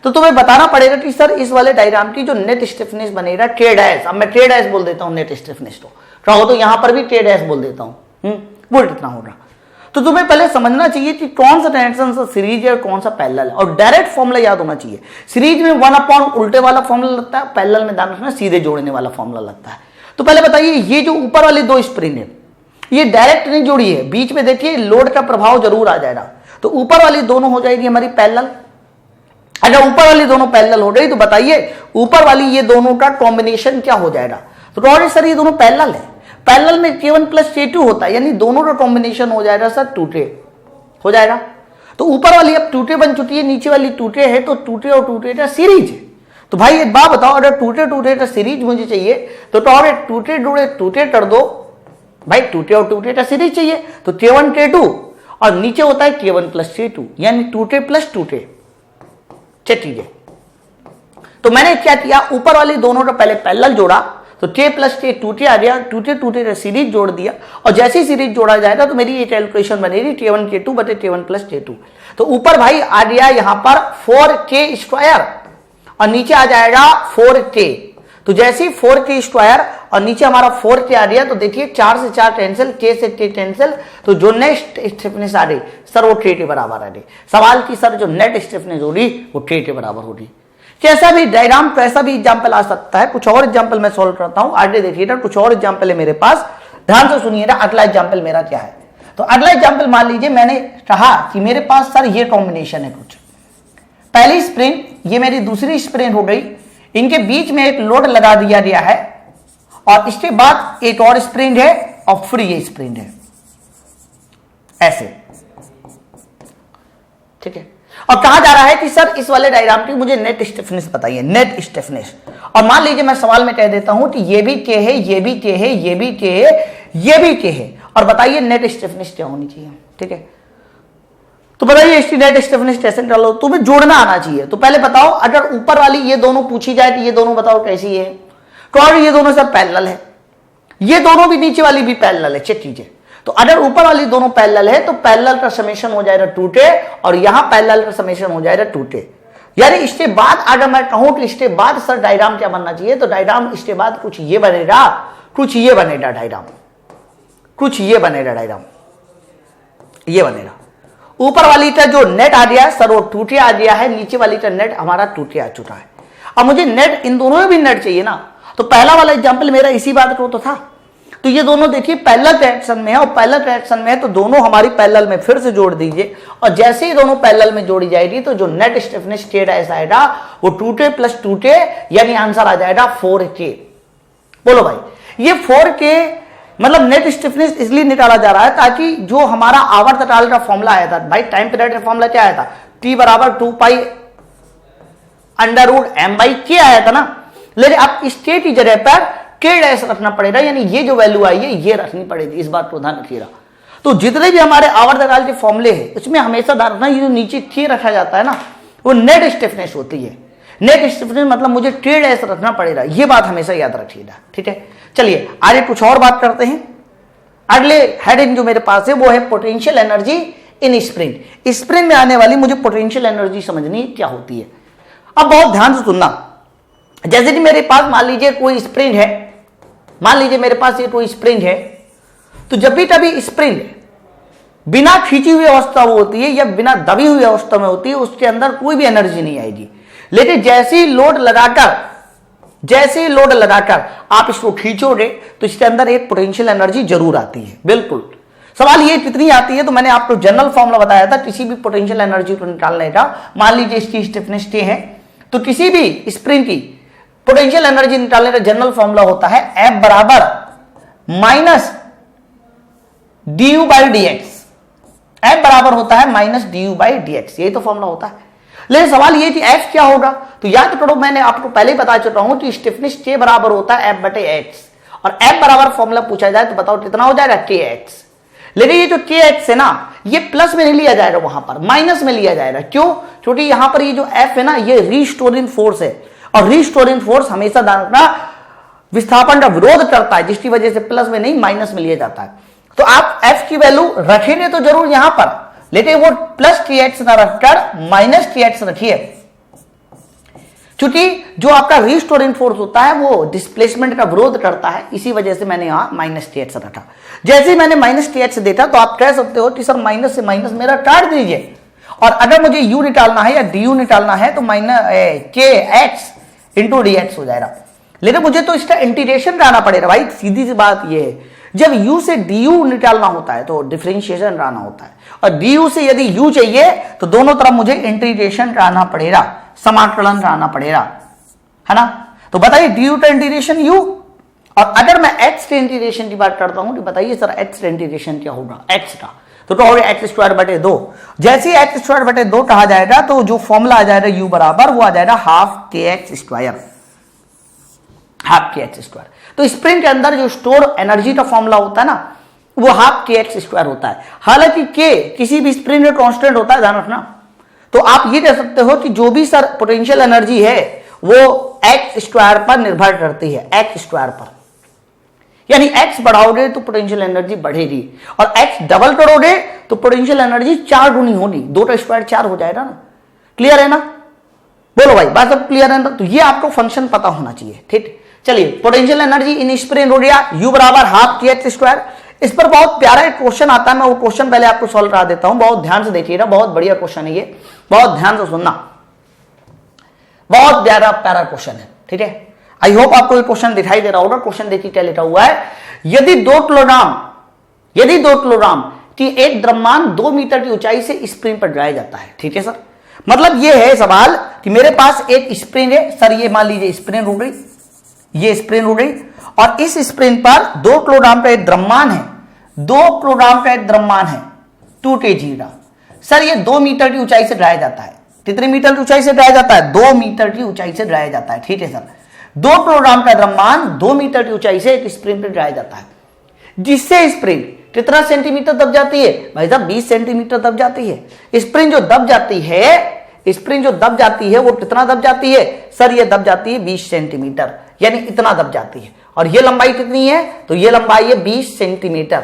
तो तुम्हें बताना पड़ेगा कि सर इस वाले डायग्राम की जो नेट स्टिफनेस बनेगा टे डैश, अब मैं टे डैश बोल देता हूं नेट स्टिफनेस तो चाहो तो यहां पर भी टे डैश बोल देता हूं, वो कितना होगा। तो तुम्हें पहले समझना चाहिए कि कौन सा टेंशन सीरीज है और कौन सा पैरेलल है, और डायरेक्ट फॉर्मूला याद होना चाहिए। सीरीज में 1 उल्टे वाला फॉर्मूला लगता है, पैरेलल में ध्यान रखना सीधे जोड़ने वाला फॉर्मूला लगता है। तो पहले बताइए ये जो ऊपर वाली दो स्प्रिंग है ये डायरेक्ट नहीं जोड़ी है, बीच में देखिए लोड का प्रभाव जरूर आ जाएगा, तो ऊपर वाली दोनों हो जाएगी हमारी पैरेलल। अगर ऊपर वाली दोनों पैरेलल हो गई तो बताइए ऊपर वाली ये दोनों का कॉम्बिनेशन क्या हो जाएगा। तो कहोगे सर ये दोनों पैरेलल है, पैरेलल में K1 प्लस K2 होता है, यानी दोनों का कॉम्बिनेशन हो जाएगा सर 2K हो जाएगा। तो ऊपर वाली अब 2K बन चुकी है, नीचे वाली 2K है, तो 2K और 2K का सीरीज है। तो भाई एक बात बताओ, अगर 2K का सीरीज मुझे चाहिए तो 2K जोड़े 2K कर दो भाई, 2K और 2K का सीरीज चाहिए तो K1 K2 और नीचे होता है K1 प्लस K2 यानी 2K प्लस 2K। चलिए तो मैंने क्या किया, ऊपर वाली दोनों का पहले पैरेलल जोड़ा तो K प्लस K 2K आ गया, 2K का सीरीज जोड़ दिया, और जैसे ही सीरीज जोड़ा जाएगा तो मेरी ये कैलकुलेशन बनेगी K1 K2 बटे K1 प्लस K2। तो ऊपर भाई आ गया यहां पर 4K स्क्वायर और नीचे आ जाएगा 4K। तो जैसे ही 4K स्क्वायर और नीचे हमारा 4K आ गया तो देखिए 4 से 4 कैंसिल, K से K कैंसिल, तो जो नेट स्टिफनेस आ रही सर वो K के बराबर आ रही। सवाल की सर जो नेट स्टिफनेस होगी वो K के बराबर होगी। कैसा भी डायग्राम कैसा भी एग्जाम्पल आ सकता है। कुछ और एग्जाम्पल मैं सॉल्व करता हूं, आगे देखिएगा कुछ और एग्जाम्पल है मेरे पास, ध्यान से सुनिएगा। अगला एग्जाम्पल मेरा क्या है, तो अगला एग्जाम्पल मान लीजिए मैंने कहा कि मेरे पास सर ये कॉम्बिनेशन है, कुछ पहली स्प्रिंग ये मेरी दूसरी स्प्रिंग हो गई, इनके बीच में एक लोड लगा दिया गया है और इसके बाद एक और स्प्रिंग है और फिर ये स्प्रिंग है ऐसे, ठीक है। और कहा जा रहा है कि सर इस वाले डायग्राम की मुझे नेट स्टिफनेस बताइए, नेट स्टिफनेस। और मान लीजिए मैं सवाल में कह देता हूं कि ये भी K है, ये भी K है, ये भी K है, ये भी K है, और बताइए नेट स्टिफनेस क्या होनी चाहिए, ठीक है। तो बताइए इसकी नेट स्टिफनेस कैसे निकालो, तुम्हें जोड़ना आना चाहिए। तो पहले बताओ अगर ऊपर वाली ये दोनों पूछी जाए तो ये दोनों बताओ कैसी है, तो ये दोनों सर पैरेलल है, ये दोनों भी नीचे वाली भी पैरेलल है, चेक कीजिए। तो अगर ऊपर वाली दोनों पैरेलल है तो पैरेलल का समेशन हो जाएगा 2K और यहां पैरेलल का समेशन हो जाएगा 2K। यानी इसके बाद अगर मैं कहूं कि इसके बाद सर डायग्राम क्या बनना चाहिए, तो डायग्राम इसके बाद कुछ ये बनेगा, कुछ ये बनेगा डायग्राम, कुछ ये बनेगा डायग्राम, ये बनेगा। ऊपर वाली का जो नेट आ गया सर वो 2K आ गया है, नीचे वाली का नेट हमारा 2K आ चुका है। अब मुझे नेट इन दोनों में भी नेट चाहिए ना, तो पहला वाला एग्जाम्पल मेरा इसी बात को तो था। तो ये दोनों देखिए पैरेलल डायरेक्शन में है और पैरेलल डायरेक्शन में है तो दोनों हमारी पैरेलल में फिर से जोड़ दीजिए, और जैसे ही दोनों पैरेलल में जोड़ी जाएगी तो जो नेट स्टिफनेस K डैश आएगा वो 2K प्लस 2K यानी आंसर आ जाएगा 4K। बोलो भाई ये 4K मतलब नेट स्टिफनेस इसलिए निकाला जा रहा है ताकि जो हमारा आवर्त काल का फॉर्मूला आया था भाई, टाइम पीरियड का फॉर्मूला क्या आया था, T बराबर 2 pi under root m by K आया था ना, लेकिन अब इस K की जगह पर K डैश रखना पड़ेगा, यानी ये जो वैल्यू आई है ये रखनी पड़ेगी, इस बात को ध्यान रखिएगा। तो जितने भी हमारे आवर्तकाल के फॉर्मूले हैं उसमें हमेशा ध्यान रखना ये जो नीचे K रखा जाता है ना वो नेट स्टिफनेस होती है। नेट स्टिफनेस मतलब मुझे K डैश रखना पड़ेगा, ये बात हमेशा याद रखिएगा, ठीक है। चलिए आगे कुछ और बात करते हैं। अगले हेडिंग जो मेरे पास है वो है potential energy in spring. Spring में आने वाली मुझे पोटेंशियल एनर्जी समझनी क्या होती है। अब बहुत ध्यान से सुनना, जैसे कि मेरे पास मान लीजिए कोई स्प्रिंग है, मान लीजिए मेरे पास ये कोई स्प्रिंग है, तो जब भी कभी स्प्रिंग बिना खींची हुई अवस्था में होती है या बिना दबी हुई अवस्था में होती है उसके अंदर कोई भी एनर्जी नहीं आएगी, लेकिन जैसे ही लोड लगाकर आप इसको खींचोगे तो इसके अंदर एक पोटेंशियल एनर्जी जरूर आती है। बिल्कुल, सवाल ये कितनी आती है, तो मैंने आपको जनरल फॉर्मूला बताया था किसी भी पोटेंशियल एनर्जी को निकालने का। मान लीजिए इसकी स्टिफनेस K है, तो किसी भी स्प्रिंग की पोटेंशियल एनर्जी निकालने का जनरल फॉर्मूला होता है F बराबर minus du by dx। F बराबर होता है माइनस du बाई dx, यही तो फॉर्मूला होता है। लेकिन सवाल ये कि F क्या होगा, तो याद करो मैंने आपको पहले ही बता चुका हूं कि स्टिफनेस K बराबर होता है F बटे x, और F बराबर फॉर्मूला पूछा जाए तो बताओ कितना हो जाएगा kx। लेकिन ये जो kx है ना ये प्लस में नहीं लिया जाएगा, वहां पर माइनस में लिया जाएगा। क्यों, क्योंकि यहां पर ये जो F है ना ये रीस्टोरिंग फोर्स है, और रीस्टोरिंग फोर्स हमेशा ध्यान रखना विस्थापन का विरोध करता है, जिसकी वजह से प्लस में नहीं माइनस में लिया जाता है। तो आप F की वैल्यू रखेंगे तो जरूर यहां पर, लेकिन वो प्लस kx ना रखकर माइनस kx रखिए, क्योंकि जो आपका रिस्टोरिंग फोर्स होता है वो डिस्प्लेसमेंट का विरोध करता है, इसी वजह से मैंने यहां -TH रखा। जैसे ही मैंने -TH देखा तो आप कह सकते हो कि सर माइनस से माइनस मेरा काट दीजिए, और अगर मुझे u निकालना है या du निकालना है तो kx × dx हो जाएगा। लेकिन मुझे तो इसका इंटीग्रेशन लाना पड़ेगा भाई, सीधी सी बात ये है, जब u से du निकालना होता है तो डिफरेंशिएशन लाना होता है, और du से यदि u चाहिए तो दोनों तरफ मुझे इंटीग्रेशन लाना पड़ेगा, समाकलन लाना पड़ेगा, है ना। तो बताइए du का इंटीग्रेशन u, और अगर मैं x के इंटीग्रेशन की बात करता हूं तो बताइए सर x का इंटीग्रेशन क्या होगा, x का तो कहोगे x²/2। जैसे ही x²/2 कहा जाएगा तो जो फॉर्मूला आ जाएगा u बराबर वो आ जाएगा हाफ के एक्स स्क्वायर। तो स्प्रिंग के अंदर जो स्टोर एनर्जी का फॉर्मूला होता है ना वो ½ होता है। हालांकि k किसी भी स्प्रिंग में कांस्टेंट होता है, ध्यान रखना। तो आप ये कह सकते हो कि जो भी सर पोटेंशियल एनर्जी है वो x² पर निर्भर करती है, x² पर, यानी x बढ़ाओगे तो पोटेंशियल एनर्जी बढ़ेगी, और x डबल करोगे तो पोटेंशियल एनर्जी 4 गुनी होगी, 2 का स्क्वायर 4 हो जाएगा ना। क्लियर है ना, बोलो भाई, बात सब क्लियर है ना। तो ये आपको फंक्शन पता होना चाहिए, ठीक। चलिए, पोटेंशियल एनर्जी इन स्प्रिंग हो गया u बराबर ½ इस पर बहुत प्यारा एक क्वेश्चन आता है, मैं वो क्वेश्चन पहले आपको सॉल्व करा देता हूं, बहुत ध्यान से देखिएगा, बहुत बढ़िया क्वेश्चन है ये, बहुत ध्यान से सुनना, बहुत प्यारा क्वेश्चन है, ठीक है। आई होप आपको ये क्वेश्चन दिखाई दे रहा होगा। क्वेश्चन देखिए क्या लिखा हुआ है, यदि 2 किलोग्राम की एक द्रव्यमान 2 मीटर की ऊंचाई से स्प्रिंग पर गिराया जाता है, ठीक है सर। मतलब ये है सवाल कि मेरे पास एक स्प्रिंग है सर, ये मान लीजिए स्प्रिंग हो गई, ये स्प्रिंग हो गई, और इस स्प्रिंग पर 2 किलोग्राम का एक द्रव्यमान है, 2 किलोग्राम का एक द्रव्यमान है 2 kg का। सर ये 2 मीटर की ऊंचाई से गिराया जाता है, कितने मीटर की ऊंचाई से गिराया जाता है, 2 मीटर की ऊंचाई से गिराया जाता है, ठीक है सर। 2 किलोग्राम का द्रव्यमान 2 मीटर की ऊंचाई से एक स्प्रिंग पर गिराया जाता है, जिससे स्प्रिंग कितना सेंटीमीटर दब जाती है भाई साहब, 20 सेंटीमीटर दब जाती है। स्प्रिंग जो दब जाती है वो कितना दब जाती है सर, ये दब जाती है 20 सेंटीमीटर, यानी इतना दब जाती है। और ये लंबाई कितनी है, तो ये लंबाई है 20 सेंटीमीटर,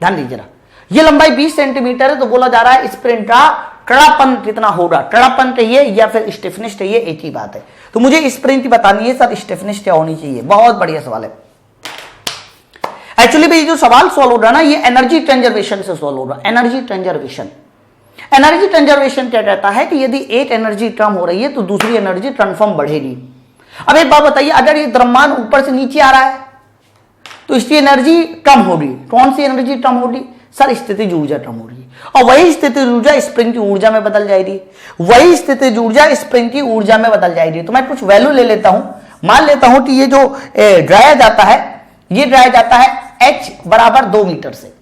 ध्यान दीजिएगा, ये लंबाई 20 सेंटीमीटर है। तो बोला जा रहा है स्प्रिंग का कड़ापन कितना होगा, कड़ापन चाहिए या फिर स्टिफनेस चाहिए, एक ही बात है। तो मुझे स्प्रिंग की बतानी है सर, स्टिफनेस क्या होनी चाहिए, बहुत बढ़िया सवाल है। एक्चुअली भी जो सवाल सॉल्व हो रहा है ना, ये एनर्जी कंजर्वेशन से सॉल्व हो रहा है। एनर्जी कंजर्वेशन क्या कहता है कि यदि एक एनर्जी कम हो रही है तो दूसरी एनर्जी कन्फर्म बढ़ेगी। अब एक बात बताइए, अगर ये द्रव्यमान ऊपर से नीचे आ रहा है तो इसकी एनर्जी कम होगी। कौन सी एनर्जी कम होगी सर, स्थितिज ऊर्जा कम होगी, और वही स्थितिज ऊर्जा स्प्रिंग की ऊर्जा में बदल जाएगी, वही स्थितिज ऊर्जा स्प्रिंग की ऊर्जा में बदल जाएगी। तो मैं कुछ वैल्यू ले लेता हूं, मान लेता हूं कि ये जो ड्राया जाता है, ये ड्राया जाता है h बराबर 2 मीटर से,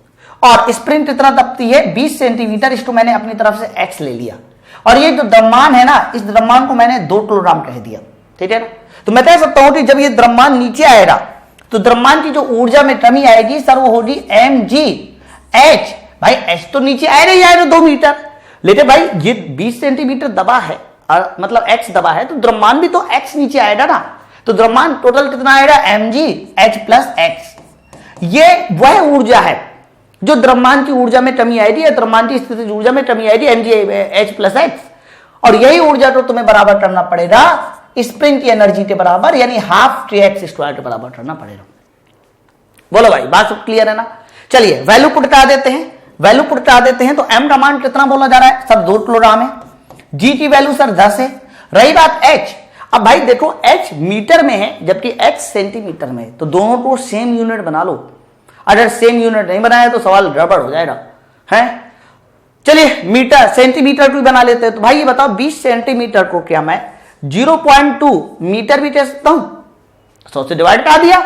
और स्प्रिंग कितना दबती है 20 सेंटीमीटर, इसको मैंने अपनी तरफ से x ले लिया, और ये जो द्रव्यमान है ना, इस द्रव्यमान को मैंने 2 किलोग्राम कह दिया, ठीक है ना। तो मैं कह सकता हूं कि जब ये द्रव्यमान नीचे आएगा तो द्रव्यमान की जो ऊर्जा में कमी आएगी सर वो होगी mg h। भाई h तो नीचे आएगा ही आएगा 2 मीटर, लेकिन भाई ये 20 सेंटीमीटर दबा है, मतलब x दबा है, तो द्रव्यमान भी तो x नीचे आएगा ना। तो द्रव्यमान टोटल कितना आएगा mg h प्लस x। ये वह ऊर्जा है जो द्रव्यमान की ऊर्जा में कमी आएगी या द्रव्यमान की स्थितिज ऊर्जा में कमी आएगी mg h प्लस x, और यही ऊर्जा तो तुम्हें बराबर करना पड़ेगा स्प्रिंग की एनर्जी के बराबर, यानी ½ के बराबर करना पड़ेगा। बोलो भाई, बात सब क्लियर है ना। चलिए वैल्यू पुट करा देते हैं। तो m का मान कितना बोला जा रहा है सर, 2 किलोग्राम है, g की वैल्यू सर 10 है। रही बात h, अब भाई देखो h मीटर में है जबकि x सेंटीमीटर में है, तो दोनों को सेम यूनिट बना लो। अगर सेम यूनिट नहीं बनाया तो सवाल गड़बड़ हो जाएगा, है। चलिए मीटर सेंटीमीटर को बना लेते हैं। तो भाई ये बताओ 20 सेंटीमीटर को क्या मैं 0.2 मीटर भी कह सकता हूं, 100 से डिवाइड कर दिया।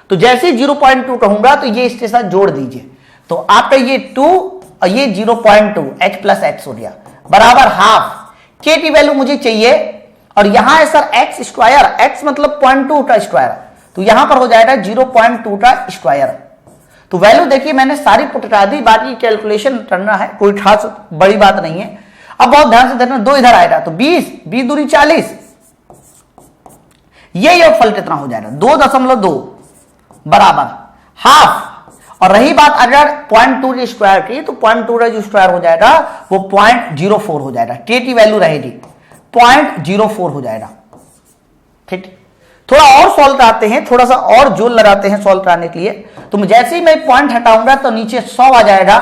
तो जैसे 0.2 कहूंगा तो ये इसके साथ जोड़ दीजिए, तो आपका ये 2 और ये 0.2 h प्लस x हो गया बराबर हाफ। k की वैल्यू मुझे चाहिए, और यहां है सर x स्क्वायर, x मतलब 0.2 का स्क्वायर, तो यहां पर हो जाएगा 0.2 का स्क्वायर। तो वैल्यू देखिए मैंने सारी पुट करा दी, बाकी कैलकुलेशन करना है, कोई खास बड़ी बात नहीं है। अब बहुत ध्यान से देखना, 2 इधर आएगा तो 20 दूनी 40, ये योगफल कितना हो जाएगा 2.2 बराबर हाफ। और रही बात अगर 0.2 के स्क्वायर की, तो 0.2 का जो स्क्वायर हो जाएगा वो 0.04 हो जाएगा, k की वैल्यू रहेगी 0.04 हो जाएगा, ठीक, थोड़ा और सॉल्व कराते हैं, थोड़ा सा और जोर लगाते हैं सॉल्व कराने के लिए। तो जैसे ही मैं पॉइंट हटाऊंगा तो नीचे 100 आ जाएगा,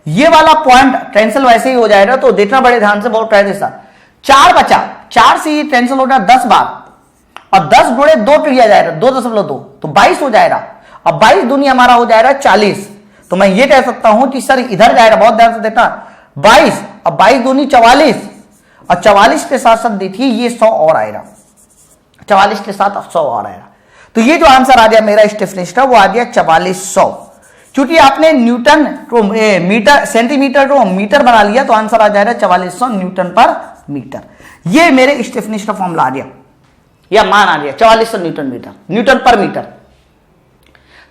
ये वाला पॉइंट कैंसिल वैसे ही हो जाएगा। तो देखना बड़े ध्यान से, बहुत ट्राई जैसा 4 बचा, 4 से ये कैंसिल हो जाएगा 10 बार, और 10 गुणे 2 किया जाएगा 2.2, तो 22 हो जाएगा, और 22 दूनी हमारा हो जाएगा 40। तो मैं ये कह सकता हूं कि सर इधर जाएगा, बहुत ध्यान से देखना, 22 और 22 दूनी 44, और 44 के साथ साथ देखिए ये 100 और आएगा, 44 के साथ 100 और आएगा। तो ये जो आंसर आ गया मेरा स्टिफनेस का, वो आ गया 4400। क्योंकि आपने न्यूटन को मीटर, सेंटीमीटर को मीटर बना लिया, तो आंसर आ जाएगा 4400 न्यूटन पर मीटर। ये मेरे स्टिफनेस का फॉर्मूला आ गया, या मान आ गया 4400 न्यूटन मीटर, न्यूटन पर मीटर।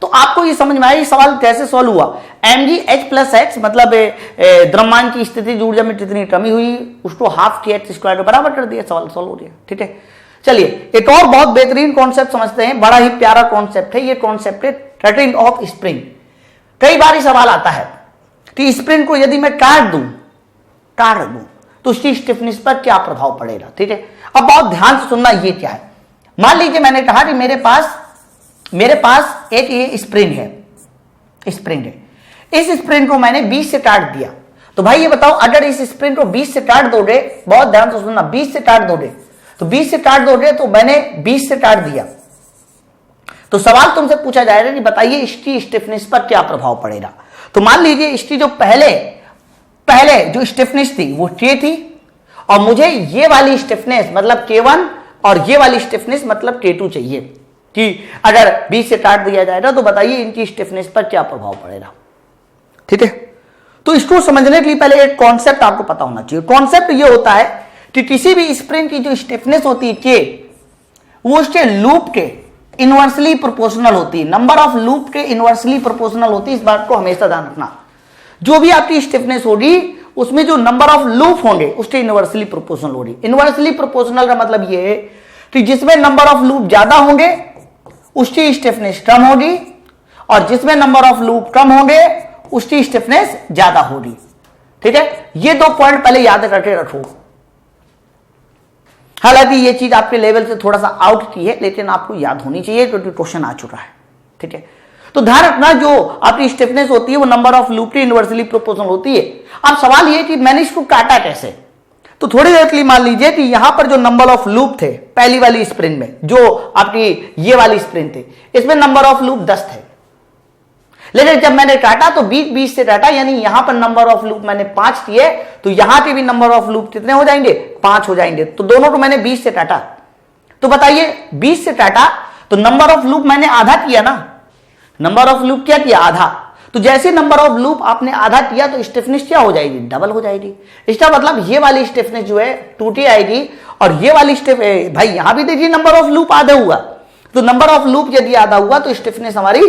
तो आपको ये समझ में आया ये सवाल कैसे सॉल्व हुआ। mgh प्लस x मतलब द्रव्यमान की स्थिति ऊर्जा में जितनी कमी हुई उसको हाफ kh स्क्वायर के बराबर कर दिया, सवाल सॉल्व हो गया। ठीक है, चलिए एक और बहुत बेहतरीन कॉन्सेप्ट समझते हैं, बड़ा ही प्यारा कॉन्सेप्ट है ये। कॉन्सेप्ट है कटिंग ऑफ स्प्रिंग। कई बार सवाल आता है कि स्प्रिंग को यदि मैं काट दूं तो उसकी स्टिफनेस पर क्या प्रभाव पड़ेगा। ठीक है, अब बहुत ध्यान से सुनना, ये क्या है। मान लीजिए मैंने कहा कि मेरे पास एक ये स्प्रिंग है, इस स्प्रिंग को मैंने 20 से काट दिया। तो भाई ये बताओ, अगर इस स्प्रिंग को 20 से काट दोगे, बहुत ध्यान से सुनना, 20 से काट दोगे, तो 20 से काट दोगे, तो मैंने 20 से काट दिया, तो सवाल तुमसे पूछा जाएगा कि बताइए इसकी स्टिफनेस पर क्या प्रभाव पड़ेगा। तो मान लीजिए इसकी जो पहले जो स्टिफनेस थी वो K थी, और मुझे ये वाली स्टिफनेस मतलब K1 और ये वाली स्टिफनेस मतलब K2 चाहिए, कि अगर 20 से काट दिया जाएगा तो बताइए इनकी स्टिफनेस पर क्या प्रभाव पड़ेगा। ठीक है, तो इसको समझने के लिए पहले एक कॉन्सेप्ट आपको पता होना चाहिए। कॉन्सेप्ट ये होता है कि किसी भी स्प्रिंग की जो स्टिफनेस होती है K, वो उसके लूप के इनवर्सली प्रोपोर्शनल होती है, नंबर ऑफ लूप के इनवर्सली प्रोपोर्शनल होती है। इस बात को हमेशा ध्यान रखना, जो भी आपकी स्टिफनेस होगी उसमें जो नंबर ऑफ लूप होंगे उसके इनवर्सली प्रोपोर्शनल होगी। इनवर्सली प्रोपोर्शनल का मतलब ये है कि जिसमें नंबर ऑफ लूप ज्यादा होंगे उसकी स्टिफनेस कम होगी, और जिसमें नंबर ऑफ लूप कम होंगे उसकी स्टिफनेस ज्यादा होगी। ठीक है, ये 2 पॉइंट पहले याद करके रखो। हालांकि ये चीज आपके लेवल से थोड़ा सा आउट की है, लेकिन आपको याद होनी चाहिए क्योंकि क्वेश्चन आ चुका है। ठीक है, तो ध्यान रखना, जो आपकी स्टिफनेस होती है वो नंबर ऑफ लूप की इनवर्सली प्रोपोर्शनल होती है। अब सवाल ये कि मैंने इसको काटा कैसे, तो थोड़ी देर के लिए मान लीजिए कि यहां पर जो नंबर ऑफ लूप थे पहली वाली स्प्रिंग में, जो आपकी ये वाली स्प्रिंग थी, इसमें नंबर ऑफ लूप 10 थे, लेकिन जब मैंने काटा तो 20 से काटा, यानी यहां पर नंबर ऑफ लूप मैंने 5 किए, तो यहां के भी नंबर ऑफ लूप कितने हो जाएंगे, 5 हो जाएंगे। तो दोनों को मैंने 20 से काटा, तो बताइए 20 से काटा तो नंबर ऑफ लूप मैंने आधा किया ना, नंबर ऑफ लूप क्या किया, आधा। तो जैसे नंबर ऑफ लूप आपने आधा किया तो स्टिफनेस क्या हो जाएगी, डबल हो जाएगी। इसका मतलब ये वाली स्टिफनेस जो है 2T आएगी, और ये वाली भाई यहां भी देखिए नंबर ऑफ लूप आधा हुआ, तो नंबर ऑफ लूप यदि आधा हुआ तो स्टिफनेस हमारी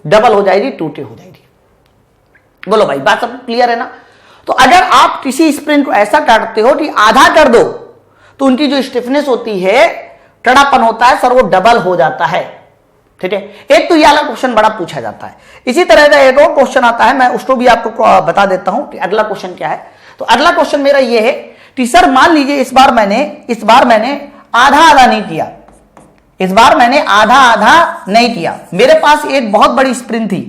डबल हो जाएगी, 2T हो जाएगी। बोलो भाई, बात सब क्लियर है ना। तो अगर आप किसी स्प्रिंग को ऐसा काटते हो कि आधा कर दो, तो उनकी जो स्टिफनेस होती है, कड़ापन होता है सर, वो डबल हो जाता है। ठीक है, एक तो ये वाला क्वेश्चन बड़ा पूछा जाता है। इसी तरह का एक और क्वेश्चन आता है, मैं उसको भी आपको बता देता हूं कि अगला क्वेश्चन क्या है। तो अगला क्वेश्चन मेरा ये है कि सर मान लीजिए इस बार मैंने आधा आधा नहीं किया, इस बार मैंने आधा आधा नहीं किया। मेरे पास एक बहुत बड़ी स्प्रिंग थी,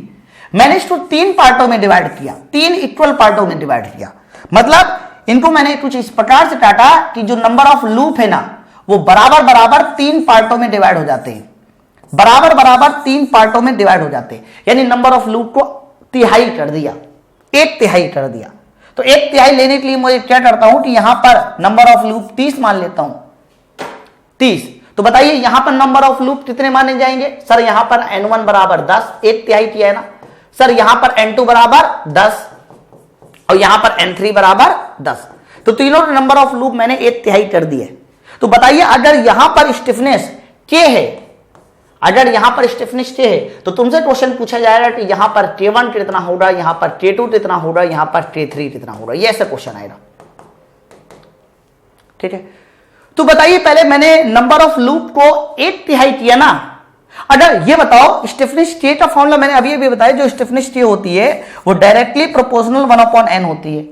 मैंने इसको 3 पार्टों में डिवाइड किया, 3 इक्वल पार्टों में डिवाइड किया। मतलब इनको मैंने कुछ इस प्रकार से काटा कि जो नंबर ऑफ लूप है ना, वो बराबर बराबर 3 पार्टों में डिवाइड हो जाते हैं, बराबर बराबर 3 पार्टों में डिवाइड हो जाते हैं। यानी नंबर ऑफ लूप को तिहाई कर दिया, 1 तिहाई कर दिया। तो 1 तिहाई लेने के लिए मुझे क्या करता हूं कि यहां पर नंबर ऑफ लूप 30 मान लेता हूं, 30। तो बताइए यहां पर नंबर ऑफ लूप कितने माने जाएंगे, सर यहां पर n1 बराबर 10, 1 तिहाई किया है ना, सर यहां पर n2 बराबर 10 और यहां पर n3 बराबर 10। तो तीनों नंबर ऑफ लूप मैंने 1 तिहाई कर दिए। तो बताइए अगर यहां पर स्टिफनेस K है, अगर यहां पर स्टिफनेस K है, तो तुमसे क्वेश्चन पूछा जाएगा कि यहां पर K1 कितना होगा, यहां पर K2 कितना होगा, यहां पर K3 कितना होगा, ये ऐसा क्वेश्चन आएगा। ठीक है, तो बताइए पहले मैंने नंबर ऑफ लूप को 1 तिहाई किया ना। अगर ये बताओ स्टिफनेस K का फॉर्मूला मैंने अभी बताया, जो स्टिफनेस K होती है वो डायरेक्टली प्रोपोर्शनल 1/n होती है।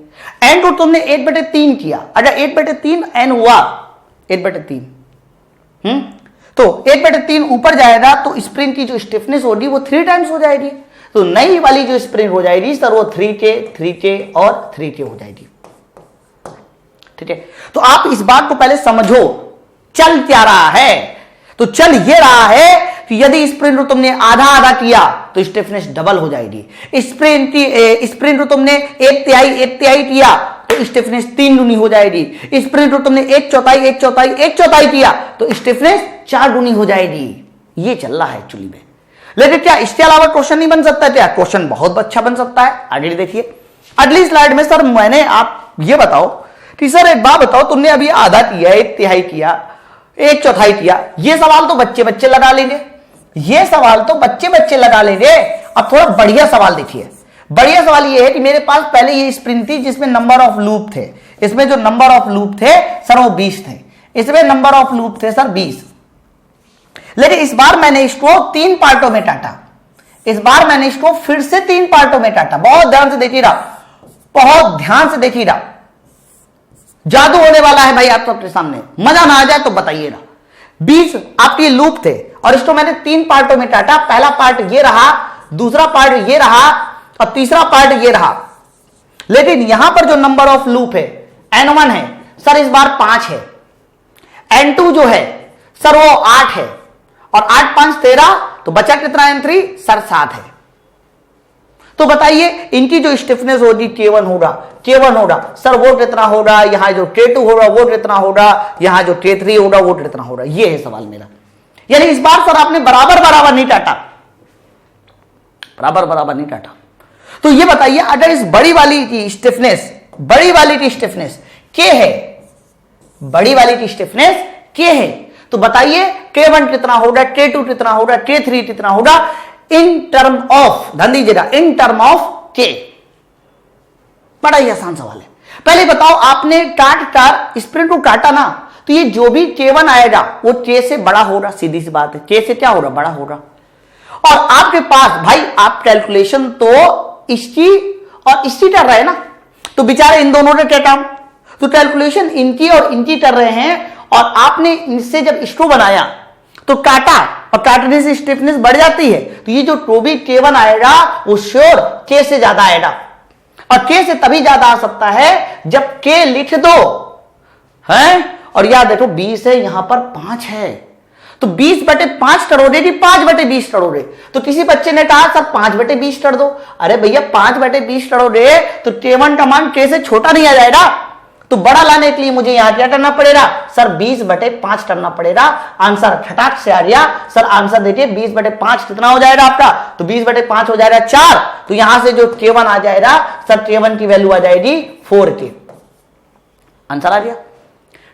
n को तुमने 1/3 किया, अगर 1/3 n हुआ, 1/3 तो 1/3 ऊपर जाएगा तो स्प्रिंग की जो स्टिफनेस होगी वो 3 टाइम्स हो जाएगी। तो नई वाली जो स्प्रिंग हो जाएगी सर वो 3K और 3K हो जाएगी। ठीक है, तो आप इस बात को पहले समझो चल क्या रहा है। तो चल ये रहा है कि यदि स्प्रिंग को तुमने आधा आधा किया तो स्टिफनेस डबल हो जाएगी। स्प्रिंग को तुमने 1/3 किया तो स्टिफनेस 3 गुनी हो जाएगी। स्प्रिंग को तुमने 1/4 किया तो स्टिफनेस 4 गुनी हो जाएगी। ये चल रहा है एक्चुअली में। लेकिन क्या इसके अलावा क्वेश्चन नहीं बन सकता? क्या क्वेश्चन बहुत अच्छा बन सकता है। आगे देखिए अगली स्लाइड में। सर मैंने आप ये बताओ कि सर एक बात बताओ, तुमने अभी आधा किया, 1/3 किया, 1/4 किया, ये सवाल तो बच्चे लगा लेंगे, ये सवाल तो बच्चे लगा लेंगे। अब थोड़ा बढ़िया सवाल देखिए। बढ़िया सवाल ये है कि मेरे पास पहले ये स्प्रिंग थी जिसमें नंबर ऑफ लूप थे। इसमें जो नंबर ऑफ लूप थे सर वो 20 थे। इसमें नंबर ऑफ लूप थे सर 20। लेकिन इस बार मैंने इसको 3 पार्टों में काटा। इस बार मैंने इसको फिर से 3 पार्टों में काटा। बहुत ध्यान से देखिएगा, बहुत ध्यान से देखिएगा। जादू होने वाला है भाई आप सबके सामने। मजा ना आ जाए तो बताइएगा। 20 आपके लूप थे और इसको मैंने 3 पार्टों में काटा। पहला पार्ट ये रहा, दूसरा पार्ट ये रहा और तीसरा पार्ट ये रहा। लेकिन यहां पर जो नंबर ऑफ लूप है N1 है सर इस बार 5 है। N2 जो है सर वो 8 है और 8 5 13, तो बचा कितना N3 सर 7 है। तो बताइए इनकी जो स्टिफनेस होगी K1 होगा सर वो कितना होगा, यहां जो K2 होगा वो कितना होगा, यहां जो K3 होगा वो कितना होगा। ये है सवाल मेरा। यानी इस बार सर आपने बराबर नहीं काटा, बराबर नहीं काटा। तो ये बताइए अगर इस बड़ी वाली की स्टिफनेस K है, बड़ी वाली की स्टिफनेस K है, तो बताइए K1 कितना होगा, K2 कितना होगा, K3 कितना होगा इन टर्म ऑफ, ध्यान दीजिएगा, इन टर्म ऑफ K। बड़ा ही आसान सवाल है। पहले बताओ आपने स्प्रिंग को काटा ना, तो ये जो भी K1 आएगा वो K से बड़ा होगा। सीधी सी बात है, K से क्या होगा, बड़ा होगा। और आपके पास भाई आप कैलकुलेशन तो इसकी और इसकी कर रहे हैं ना, तो बेचारे इन दोनों ने क्या काम, तो कैलकुलेशन इनकी और इनकी कर रहे हैं। और आपने इनसे जब इसको बनाया तो काटा, और काटने से स्टिफनेस बढ़ जाती है। तो ये जो टोबी K1 आएगा वो श्योर K से ज्यादा आएगा। और K से तभी ज्यादा आ सकता है जब K लिख दो है। और याद देखो 20 है, यहां पर 5 है, तो 20/5 करोगे कि 5/20 करोगे। तो किसी बच्चे ने कहा सर 5/20 कर दो। अरे भैया 5/20 करोगे तो K1 का मान K से छोटा नहीं आ जाएगा। तो बड़ा लाने के लिए मुझे यहां क्या करना पड़ेगा सर, 20/5 करना पड़ेगा। आंसर खटाक से आ गया सर। आंसर देखिए 20/5 कितना हो जाएगा आपका, तो 20/5 हो जाएगा 4। तो यहां से जो K1 आ जाएगा सर, K1 की वैल्यू आ जाएगी 4K। आंसर आ गया।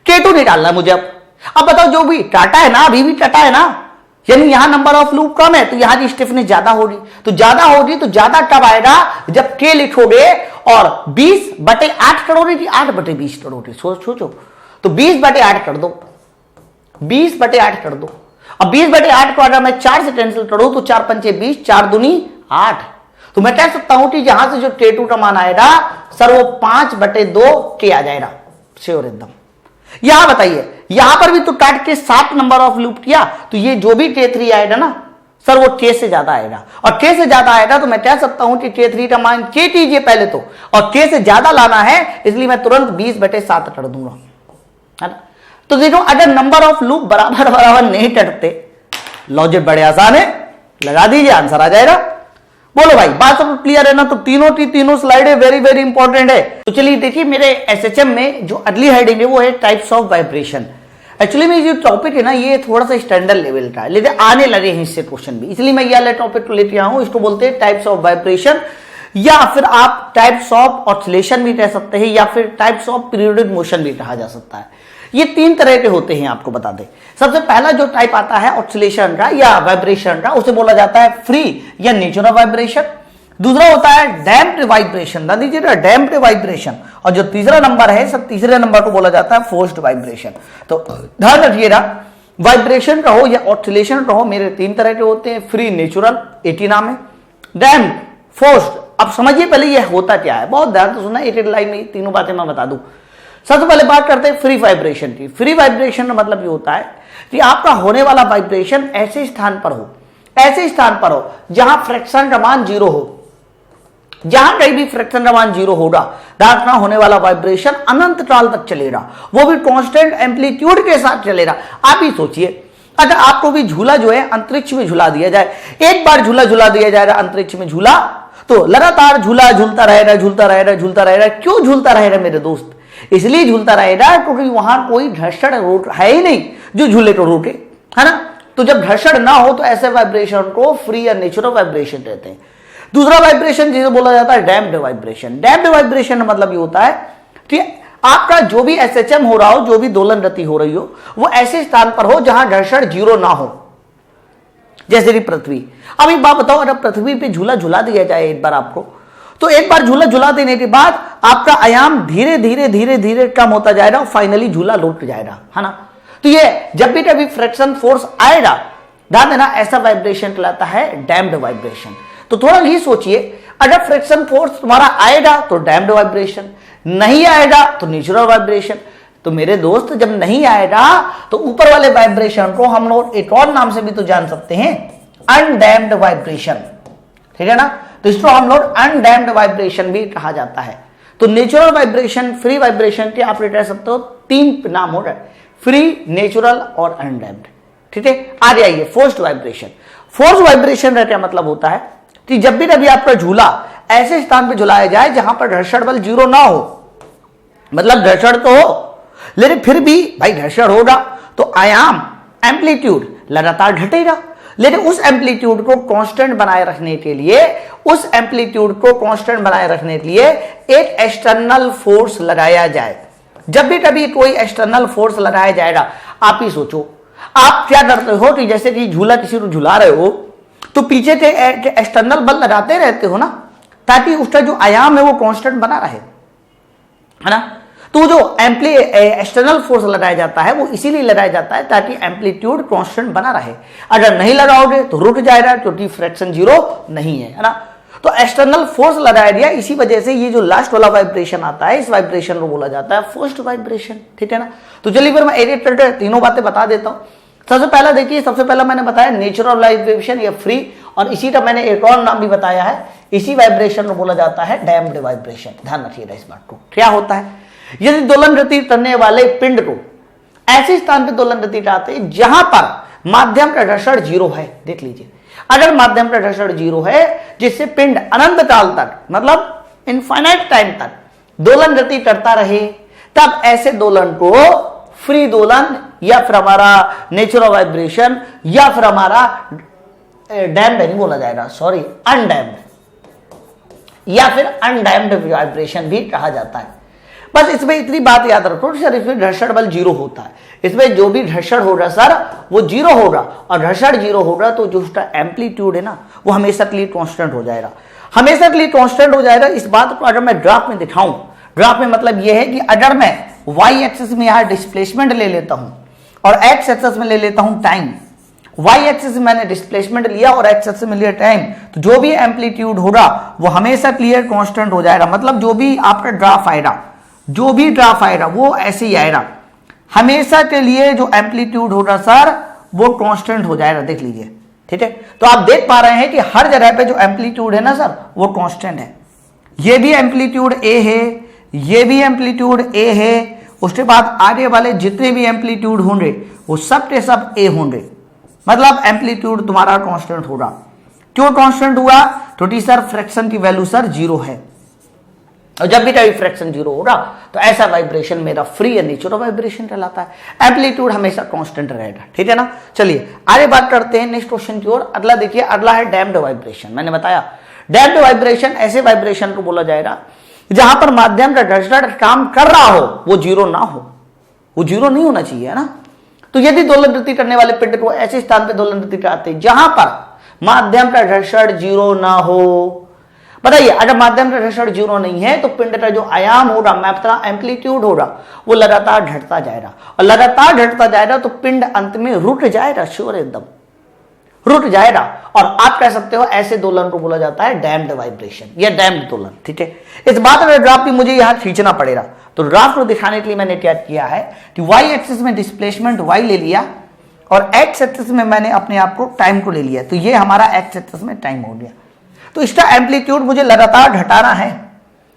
K2 निकालना मुझे। अब बताओ जो भी टाटा है ना, अभी भी टाटा है ना, यानी यहां नंबर ऑफ लूप कम है तो यहां की स्टिफनेस ज्यादा होगी। तो ज्यादा होगी तो ज्यादा कब आएगा, जब K लिखोगे और 20/8 करोगे कि 8/20 करोगे। सोचो, तो 20/8 कर दो, 20/8 कर दो। अब 20/8 को अगर मैं 4 से कैंसिल करूं तो 4 पंचे 20, 4 दूनी 8। तो मैं कह सकता हूं कि यहां से जो K2 का मान आएगा सर वो 5/2K आ जाएगा, श्योर एकदम। यहां बताइए, यहां पर भी तो काट के 7 नंबर ऑफ लूप किया, तो ये जो भी K3 आएगा ना सर वो K से ज्यादा आएगा। और K से ज्यादा आएगा तो मैं कह सकता हूं कि K3 का मान K कीजिए पहले तो, और K से ज्यादा लाना है इसलिए मैं तुरंत 20/7 कर दूंगा, है ना। तो देखो अगर नंबर ऑफ लूप बराबर नहीं कटते, लॉजिक बड़े आसान है, लगा दीजिए आंसर आ जाएगा। बोलो भाई बात सब क्लियर है ना। तो तीनों स्लाइडें वेरी इंपॉर्टेंट है। तो चलिए देखिए मेरे एसएचएम में जो अगली हेडिंग है वो है टाइप्स ऑफ वाइब्रेशन। एक्चुअली में जो टॉपिक है ना ये थोड़ा सा स्टैंडर्ड लेवल का है, लेकिन आने लगे हैं इससे क्वेश्चन भी, इसलिए मैं ये वाला टॉपिक को लेके आया हूं। इसको बोलते हैं टाइप्स ऑफ वाइब्रेशन, या फिर आप टाइप्स ऑफ ऑसिलेशन भी कह सकते हैं, या फिर टाइप्स ऑफ पीरियोडिक मोशन भी कहा जा सकता है। ये 3 तरह के होते हैं, आपको बता दें। सबसे पहला जो टाइप आता है ऑसिलेशन का या वाइब्रेशन का, उसे बोला जाता है फ्री या नेचुरल वाइब्रेशन। दूसरा होता है डैम्प्ड वाइब्रेशन, ध्यान दीजिएगा, डैम्प्ड वाइब्रेशन। और जो तीसरा नंबर है सब, तीसरे नंबर को बोला जाता है फोर्स्ड वाइब्रेशन। तो ध्यान रखिएगा, वाइब्रेशन कहो या ऑसिलेशन कहो, मेरे 3 तरह के होते हैं, फ्री, नेचुरल, एक ही नाम है, डैम्प्ड, फोर्स्ड। अब समझिए पहले ये होता क्या है, बहुत ध्यान से सुनना, एक लाइन में तीनों बातें मैं बता दूं। सबसे पहले बात करते हैं फ्री वाइब्रेशन की। फ्री वाइब्रेशन का मतलब ये होता है कि आपका होने वाला वाइब्रेशन ऐसे स्थान पर हो जहां फ्रैक्शन का मान जीरो हो। जहां कहीं भी फ्रैक्शन का मान जीरो होगा, दाखना होने वाला वाइब्रेशन अनंत काल तक चलेगा, वो भी कांस्टेंट एम्पलीट्यूड के साथ चलेगा। आप ही सोचिए, अगर आपको भी झूला जो है अंतरिक्ष में झूला दिया जाए, एक बार झूला झूला दिया जाएगा अंतरिक्ष में झूला, तो लगातार झूला झूलता रहेगा। क्यों झूलता रहेगा मेरे दोस्त? इसलिए झूलता रहेगा क्योंकि वहां कोई घर्षण रोक है ही नहीं जो झूले को रोके, है ना। तो जब घर्षण ना हो तो ऐसे वाइब्रेशन को फ्री या नेचुरल वाइब्रेशन कहते हैं। दूसरा वाइब्रेशन जिसे बोला जाता है डैम्प्ड वाइब्रेशन। डैम्प्ड वाइब्रेशन का मतलब ये होता है कि आपका जो भी एसएचएम हो रहा हो, जो भी दोलन गति हो रही हो, वो ऐसे स्थान पर हो जहां घर्षण जीरो ना हो, जैसे कि पृथ्वी। अब एक बात बताओ, अगर पृथ्वी पे झूला झुला दिया जाए एक बार आपको, तो एक बार झूला झुला देने के बाद आपका आयाम धीरे धीरे कम होता जाएगा और फाइनली झूला लौट जाएगा, है ना। तो ये जब भी कभी फ्रिक्शन फोर्स आएगा, ध्यान देना, ऐसा वाइब्रेशन कहलाता है डैम्प्ड वाइब्रेशन। तो थोड़ा ही सोचिए, अगर फ्रिक्शन फोर्स तुम्हारा आएगा तो डैम्प्ड वाइब्रेशन, नहीं आएगा तो नेचुरल वाइब्रेशन। तो मेरे दोस्त, जब नहीं आएगा तो ऊपर वाले वाइब्रेशन को हम लोग एक और नाम से भी तो जान सकते हैं, अनडैम्प्ड वाइब्रेशन, ठीक है ना। तो इसको हम लोग अनडैम्प्ड वाइब्रेशन भी कहा जाता है। तो नेचुरल वाइब्रेशन, फ्री वाइब्रेशन के आप कह सकते हो तीन नाम हो रहा है, फ्री, नेचुरल और अनडैम्प्ड, ठीक है। आगे आइए, फोर्स्ड वाइब्रेशन। फोर्स्ड वाइब्रेशन का क्या मतलब होता है कि जब भी कभी आपका झूला ऐसे स्थान पर झुलाया जाए जहां पर घर्षण बल जीरो ना हो, मतलब घर्षण तो हो लेकिन फिर भी भाई घर्षण होगा तो आयाम, एम्पलीट्यूड लगातार घटेगा, लेकिन उस एम्पलीट्यूड को कांस्टेंट बनाए रखने के लिए एक एक्सटर्नल फोर्स लगाया जाए। जब भी कभी कोई एक्सटर्नल फोर्स लगाया जाएगा, आप ही सोचो, आप क्या करते हो कि जैसे कि झूला किसी को झुला रहे हो तो पीछे के एक्सटर्नल बल लगाते रहते हो ना, ताकि उसका जो आयाम है वो कांस्टेंट बना रहे, है ना। तो जो एक्सटर्नल फोर्स लगाया जाता है वो इसीलिए लगाया जाता है ताकि एम्पलीट्यूड कांस्टेंट बना रहे। अगर नहीं लगाओगे तो रुक जाएगा क्योंकि फ्रैक्शन जीरो नहीं है ना। तो एक्सटर्नल फोर्स लगाया गया, इसी वजह से ये जो लास्ट वाला वाइब्रेशन आता है, इस वाइब्रेशन को बोला जाता है फोर्स्ड वाइब्रेशन, ठीक है ना। तो चलिए फिर मैं एक करके तीनों बातें बता देता हूं। सबसे पहला देखिए, सबसे पहला मैंने बताया नेचुरल वाइब्रेशन या फ्री, और इसी का मैंने एक और नाम भी बताया है, इसी वाइब्रेशन को बोला जाता है डैम्प्ड वाइब्रेशन। ध्यान रखिएगा इस बात को। क्या होता है, यदि दोलन गति करने वाले पिंड को ऐसे स्थान पर दोलन गति कराते हैं जहां पर माध्यम का घर्षण जीरो है, देख लीजिए, अगर माध्यम का घर्षण जीरो है जिससे पिंड अनंत काल तक, मतलब इनफाइनाइट टाइम तक दोलन गति करता रहे, तब ऐसे दोलन को फ्री दोलन या फिर हमारा नेचुरल वाइब्रेशन या फिर हमारा डैम्प्ड नहीं बोला जाएगा, सॉरी, अनडैम्प्ड या फिर अनडैम्प्ड वाइब्रेशन भी कहा जाता है। बस इसमें इतनी बात याद रखो सर, इसमें घर्षण बल जीरो होता है, इसमें जो भी घर्षण होगा सर वो जीरो होगा, और घर्षण जीरो होगा तो जो उसका एम्पलीट्यूड है ना वो हमेशा के लिए कांस्टेंट हो जाएगा, हमेशा के लिए कांस्टेंट हो जाएगा। इस बात को अगर मैं ग्राफ में दिखाऊं, ग्राफ में मतलब यह है कि अगर मैं वाई एक्सिस में यहां डिस्प्लेसमेंट ले लेता हूं और एक्स एक्सिस में ले लेता हूं टाइम, वाई एक्सिस में मैंने डिस्प्लेसमेंट लिया और एक्स एक्सिस में लिया टाइम, तो जो भी एम्पलीट्यूड होगा वो हमेशा क्लियर कांस्टेंट हो जाएगा। मतलब जो भी आपका ग्राफ आएगा वो ऐसे ही आएगा, हमेशा के लिए जो एम्पलीट्यूड होगा सर वो कांस्टेंट हो जाएगा, देख लीजिए, ठीक है। तो आप देख पा रहे हैं कि हर जगह पे जो एम्पलीट्यूड है ना सर वो कांस्टेंट है। ये भी एम्पलीट्यूड ए है, ये भी एम्पलीट्यूड ए है, उसके बाद आगे वाले जितने भी एम्पलीट्यूड होंगे वो सब के सब ए होंगे, मतलब एम्पलीट्यूड तुम्हारा कांस्टेंट होगा। क्यों कांस्टेंट हुआ? क्योंकि सर फ्रैक्शन की वैल्यू सर जीरो है, और जब भी कभी फ्रैक्शन जीरो होगा तो ऐसा वाइब्रेशन मेरा फ्री या नेचुरल वाइब्रेशन कहलाता है। एम्पलीट्यूड हमेशा कांस्टेंट रहेगा, ठीक है ना। चलिए आगे बात करते हैं नेक्स्ट क्वेश्चन की ओर। अगला देखिए, अगला है डैम्प्ड वाइब्रेशन। मैंने बताया डैम्प्ड वाइब्रेशन ऐसे वाइब्रेशन को बोला जाएगा जहां पर माध्यम का घर्षण काम कर रहा हो वो जीरो ना हो, वो जीरो नहीं होना चाहिए, है ना। तो यदि दोलन गति करने वाले पिंड को ऐसे स्थान पर दोलन गति कराते हैं जहां पर माध्यम का घर्षण जीरो ना हो, बताइए, अगर माध्यम का घर्षण जीरो नहीं है तो पिंड का जो आयाम होगा, एम्पलीट्यूड होगा, वो लगातार घटता जाएगा, और लगातार घटता जाएगा तो पिंड अंत में रुक जाएगा, श्योर एकदम रुक जाएगा। और आप कह सकते हो ऐसे दोलन को बोला जाता है डैम्ड वाइब्रेशन या डैम्ड दोलन, ठीक है। इस बात का ग्राफ भी मुझे यहां खींचना पड़ेगा, तो ग्राफ को दिखाने के लिए मैंने क्या किया है कि वाई एक्सिस में डिस्प्लेसमेंट वाई ले लिया और एक्स एक्सिस में मैंने अपने आप को टाइम को ले लिया, तो ये हमारा एक्स एक्सिस में टाइम हो गया। तो इसका एम्पलीट्यूड मुझे लगातार घटाना है,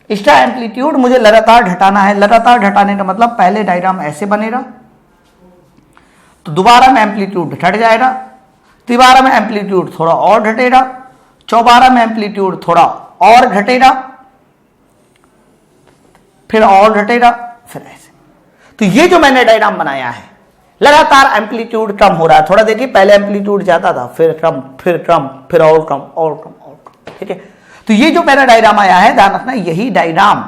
इसका एम्पलीट्यूड मुझे लगातार घटाना है। लगातार घटाने का मतलब पहले डायग्राम ऐसे बनेगा, तो दोबारा में एम्पलीट्यूड घट जाएगा, तिबारा में एम्पलीट्यूड थोड़ा और घटेगा, चौबारा में एम्पलीट्यूड थोड़ा और घटेगा, फिर और घटेगा, फिर ऐसे। तो ये जो मैंने डायग्राम बनाया है, लगातार एम्पलीट्यूड कम हो रहा है। थोड़ा देखिए, पहले एम्पलीट्यूड ज्यादा था, फिर कम, फिर कम, फिर और कम, और कम, और कम, ठीक है। तो ये जो मेरा डायग्राम आया है, ध्यान रखना, यही डायग्राम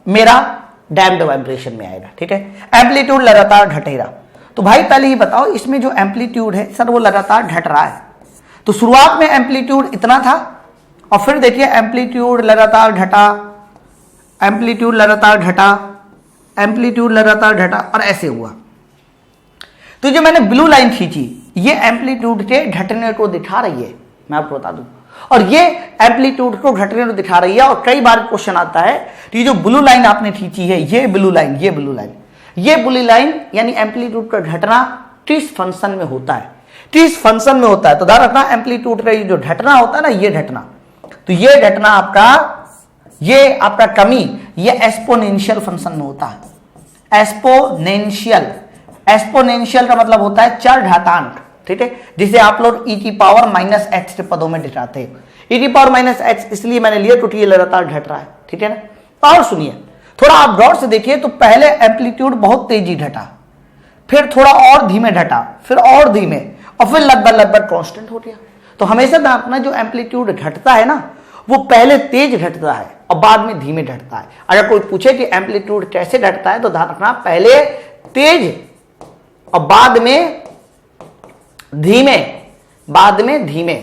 मेरा डैम्ड वाइब्रेशन में आएगा, ठीक है। एम्पलीट्यूड लगातार घटेगा। तो भाई पहले ही बताओ, इसमें जो एम्पलीट्यूड है सर वो लगातार घट रहा है। तो शुरुआत में एम्पलीट्यूड इतना था और फिर देखिए एम्पलीट्यूड लगातार घटा, एम्पलीट्यूड लगातार घटा, एम्पलीट्यूड लगातार घटा और ऐसे हुआ। तो जो मैंने ब्लू लाइन खींची, ये एम्पलीट्यूड के घटने को दिखा रही है, मैं आपको बता दूं, और ये एम्पलीट्यूड को घटने को दिखा रही है। और कई बार क्वेश्चन आता है कि जो ब्लू लाइन आपने खींची है, ये ब्लू लाइन, ये ब्लू लाइन, ये ब्लू लाइन यानी एम्पलीट्यूड का घटना किस फंक्शन में होता है, किस फंक्शन में होता है। तो ध्यान रखना, एम्पलीट्यूड का जो घटना होता है ना, ये घटना, तो ये घटना आपका, ये आपका कमी, ये एक्सपोनेंशियल फंक्शन में होता है। एक्सपोनेंशियल, एक्सपोनेंशियल का मतलब होता है चरघातांक, ठीक है, जिसे आप लोग e की पावर माइनस एक्स के पदों में दिखाते हैं। e की पावर माइनस एक्स इसलिए मैंने लिया क्योंकि ये लगातार घट रहा है, ठीक है ना। और सुनिए, थोड़ा आप गौर से देखिए, तो पहले एम्पलीट्यूड बहुत तेजी घटा, फिर थोड़ा और धीमे घटा, फिर और धीमे, और फिर लगभग कांस्टेंट हो गया। तो हमेशा ध्यान रखना, जो एम्पलीट्यूड घटता है ना, वो पहले तेज घटता है और बाद में धीमे घटता है। अगर कोई पूछे कि एम्पलीट्यूड कैसे घटता है, तो ध्यान रखना, पहले तेज और बाद में धीमे, बाद में धीमे।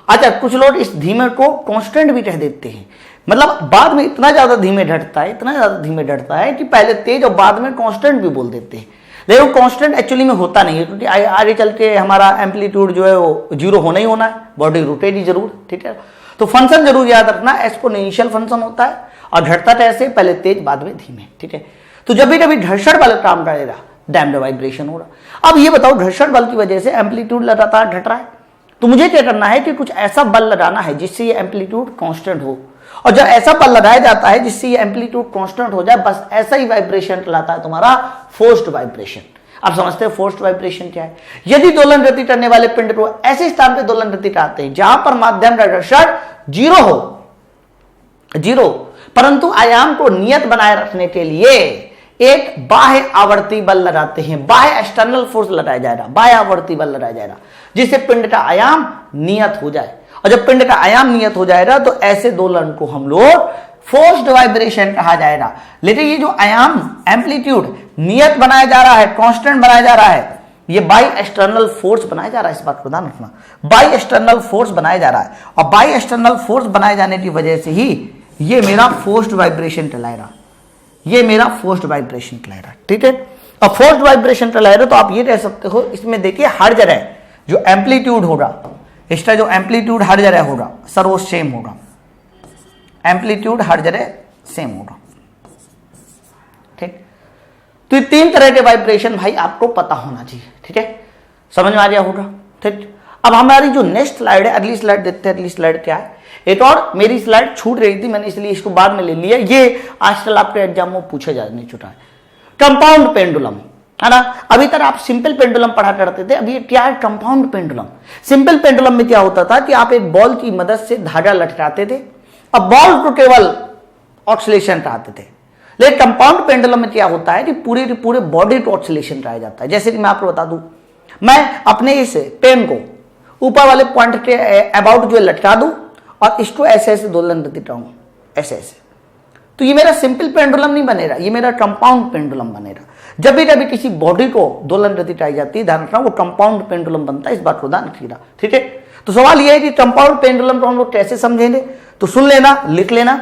अच्छा, कुछ लोग इस धीमे को कांस्टेंट भी कह देते हैं, मतलब बाद में इतना ज्यादा धीमे घटता है, इतना ज्यादा धीमे घटता है कि पहले तेज और बाद में कांस्टेंट भी बोल देते हैं। लेकिन कांस्टेंट एक्चुअली में होता नहीं है, क्योंकि आगे चल के हमारा एम्पलीट्यूड जो है वो जीरो होना ही होना है, बॉडी रोटेट जरूर, ठीक है। तो फंक्शन जरूर याद रखना, एक्सपोनेंशियल फंक्शन होता है और घटता कैसे, पहले तेज बाद में धीमे, ठीक है। तो जब भी कभी घर्षण बल काम करेगा, डैम्ड वाइब्रेशन हो रहा। अब ये बताओ, घर्षण बल की वजह से एम्पलीट्यूड लगातार घट रहा है, तो मुझे क्या करना है कि कुछ ऐसा बल लगाना है जिससे ये एम्पलीट्यूड कांस्टेंट हो। और जब ऐसा बल लगाया जाता है जिससे ये एम्पलीट्यूड कांस्टेंट हो जाए, बस ऐसा ही वाइब्रेशन कहलाता है तुम्हारा फोर्स्ड वाइब्रेशन। आप समझते हैं फोर्स्ड वाइब्रेशन क्या है? यदि दोलन गति करने वाले पिंड को ऐसे स्थान पे दोलन गति कराते हैं जहां पर माध्यम का घर्षण जीरो हो, जीरो, परंतु आयाम को नियत बनाए रखने के लिए एक बाह्य आवर्ती बल लगाते हैं, बाह्य एक्सटर्नल फोर्स लगाया जाएगा, बाह्य आवर्ती बल लगाया जाएगा, जिससे पिंड का आयाम नियत हो जाए। और जब पिंड का आयाम नियत हो जाएगा तो ऐसे दोलन को हम लोग फोर्स्ड वाइब्रेशन कहा जाएगा। लेकिन ये जो आयाम, एम्पलीट्यूड नियत बनाया जा रहा है, कांस्टेंट बनाया जा रहा है, ये बाई एक्सटर्नल फोर्स बनाया जा रहा है, इस बात को ध्यान रखना, बाई एक्सटर्नल फोर्स बनाया जा रहा है। और बाई एक्सटर्नल फोर्स बनाए जाने की वजह से ही ये मेरा फोर्स्ड वाइब्रेशन कहलाएगा, ये मेरा फोर्स्ड वाइब्रेशन कहलाएगा, ठीक है। और फोर्स्ड वाइब्रेशन कहलाएगा तो आप ये कह सकते हो, इसमें देखिए हर जगह जो एम्पलीट्यूड होगा, इसका जो एम्पलीट्यूड हर जगह होगा सर वो सेम होगा, एम्पलीट्यूड हर जगह सेम होगा, ठीक। तो ये तीन तरह के वाइब्रेशन भाई आपको पता होना चाहिए, ठीक है, समझ में आ गया होगा, ठीक। अब हमारी जो नेक्स्ट स्लाइड है, अगली स्लाइड देखते हैं, अगली स्लाइड क्या है। एक और मेरी स्लाइड छूट रही थी, मैंने इसलिए इसको बाद में ले लिया। ये आजकल आपके एग्जाम में पूछे जाने चुका है, कंपाउंड पेंडुलम, है ना। अभी तक आप सिंपल पेंडुलम पढ़ा करते थे, अभी क्या है कंपाउंड पेंडुलम। सिंपल पेंडुलम में क्या होता था कि आप एक बॉल की मदद से धागा लटकाते थे, अब बॉल को केवल ऑक्सीलेशन कराते थे। लेकिन कंपाउंड पेंडुलम में क्या होता है कि पूरे के पूरे बॉडी को ऑक्सीलेशन कराया जाता है। जैसे कि मैं आपको बता दूं, मैं अपने इस पेन को ऊपर वाले पॉइंट के अबाउट जो लटका दूं और इसको ऐसे ऐसे दोलन गति कराऊं, ऐसे ऐसे, तो ये मेरा सिंपल पेंडुलम नहीं बनेगा, ये मेरा कंपाउंड पेंडुलम बनेगा। जब भी कभी किसी बॉडी को दोलन गति कराई जाती है, ध्यान रखना वो कंपाउंड पेंडुलम बनता है, इस बात को ध्यान रखिएगा, ठीक है। तो सवाल यह है कि कंपाउंड पेंडुलम को हम लोग कैसे समझेंगे, तो सुन लेना, लिख लेना,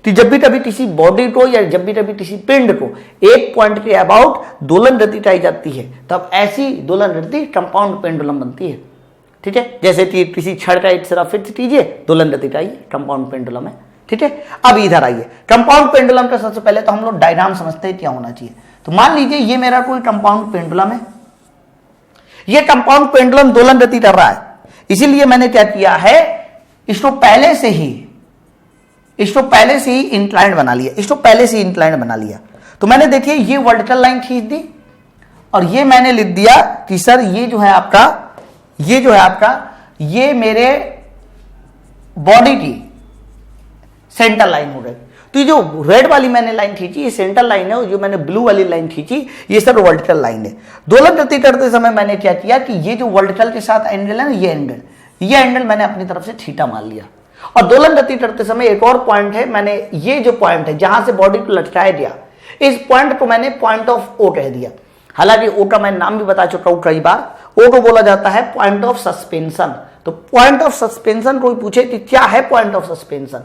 तो जब भी कभी किसी बॉडी को या जब भी कभी किसी पिंड को एक पॉइंट के अबाउट दोलन गति पाई जाती है तब ऐसी दोलन गति कंपाउंड पेंडुलम बनती है। ठीक है, जैसे कि किसी छड़ का एक सिरा फिक्स कीजिए, दोलन गति का कंपाउंड पेंडुलम है। ठीक है, अब इधर आइए, कंपाउंड पेंडुलम का सबसे पहले तो हम लोग डायग्राम समझते हैं क्या होना चाहिए। तो मान लीजिए ये मेरा कोई कंपाउंड पेंडुलम है, ये कंपाउंड पेंडुलम दोलन गति कर रहा है, इसीलिए मैंने क्या किया है, इसको पहले से ही इंक्लाइंड बना लिया। तो मैंने देखिए ये वर्टिकल लाइन खींच दी और ये मैंने लिख दिया कि सर ये जो है आपका ये मेरे बॉडी की सेंटर लाइन हो गई। तो ये जो रेड वाली मैंने लाइन खींची ये सेंटर लाइन है, और जो मैंने ब्लू वाली लाइन खींची ये सर वर्टिकल लाइन है। दोलन गति करते समय मैंने क्या किया कि ये जो वर्टिकल के साथ एंगल है ना, ये एंगल मैंने अपनी तरफ से थीटा मान लिया। और दोलन गति करते समय एक और पॉइंट है, मैंने ये जो पॉइंट है जहां से बॉडी को लटकाया गया, इस पॉइंट को मैंने पॉइंट ऑफ ओ कह दिया। हालांकि ओ का मैं नाम भी बता चुका हूं कई बार, ओ को बोला जाता है पॉइंट ऑफ सस्पेंशन। तो पॉइंट ऑफ सस्पेंशन कोई पूछे कि क्या है पॉइंट ऑफ सस्पेंशन,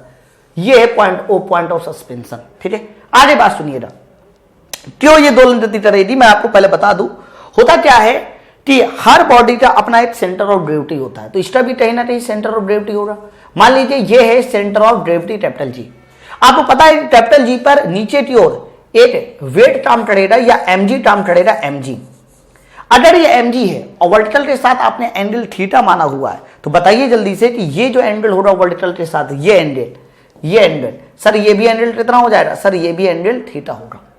ये है point O, point of suspension. ठीक है, आगे बात सुनिएगा, क्यों ये दोलन गति करेगी मैं आपको पहले बता दूं। होता क्या है कि हर बॉडी का अपना एक सेंटर ऑफ ग्रेविटी होता है, तो इसका भी कहीं ना कहीं सेंटर ऑफ ग्रेविटी होगा। मान लीजिए ये है centre of gravity capital G. आपको पता है कैपिटल जी पर नीचे की ओर एक वेट काम करेगा या एमजी काम करेगा, एमजी। अगर ये एमजी है और वर्टिकल के साथ आपने एंगल थीटा माना हुआ है, तो बताइए जल्दी से कि ये जो एंगल हो रहा है वर्टिकल के साथ, ये एंगल सर ये भी एंगल कितना हो जाएगा, सर ये भी एंगल थीटा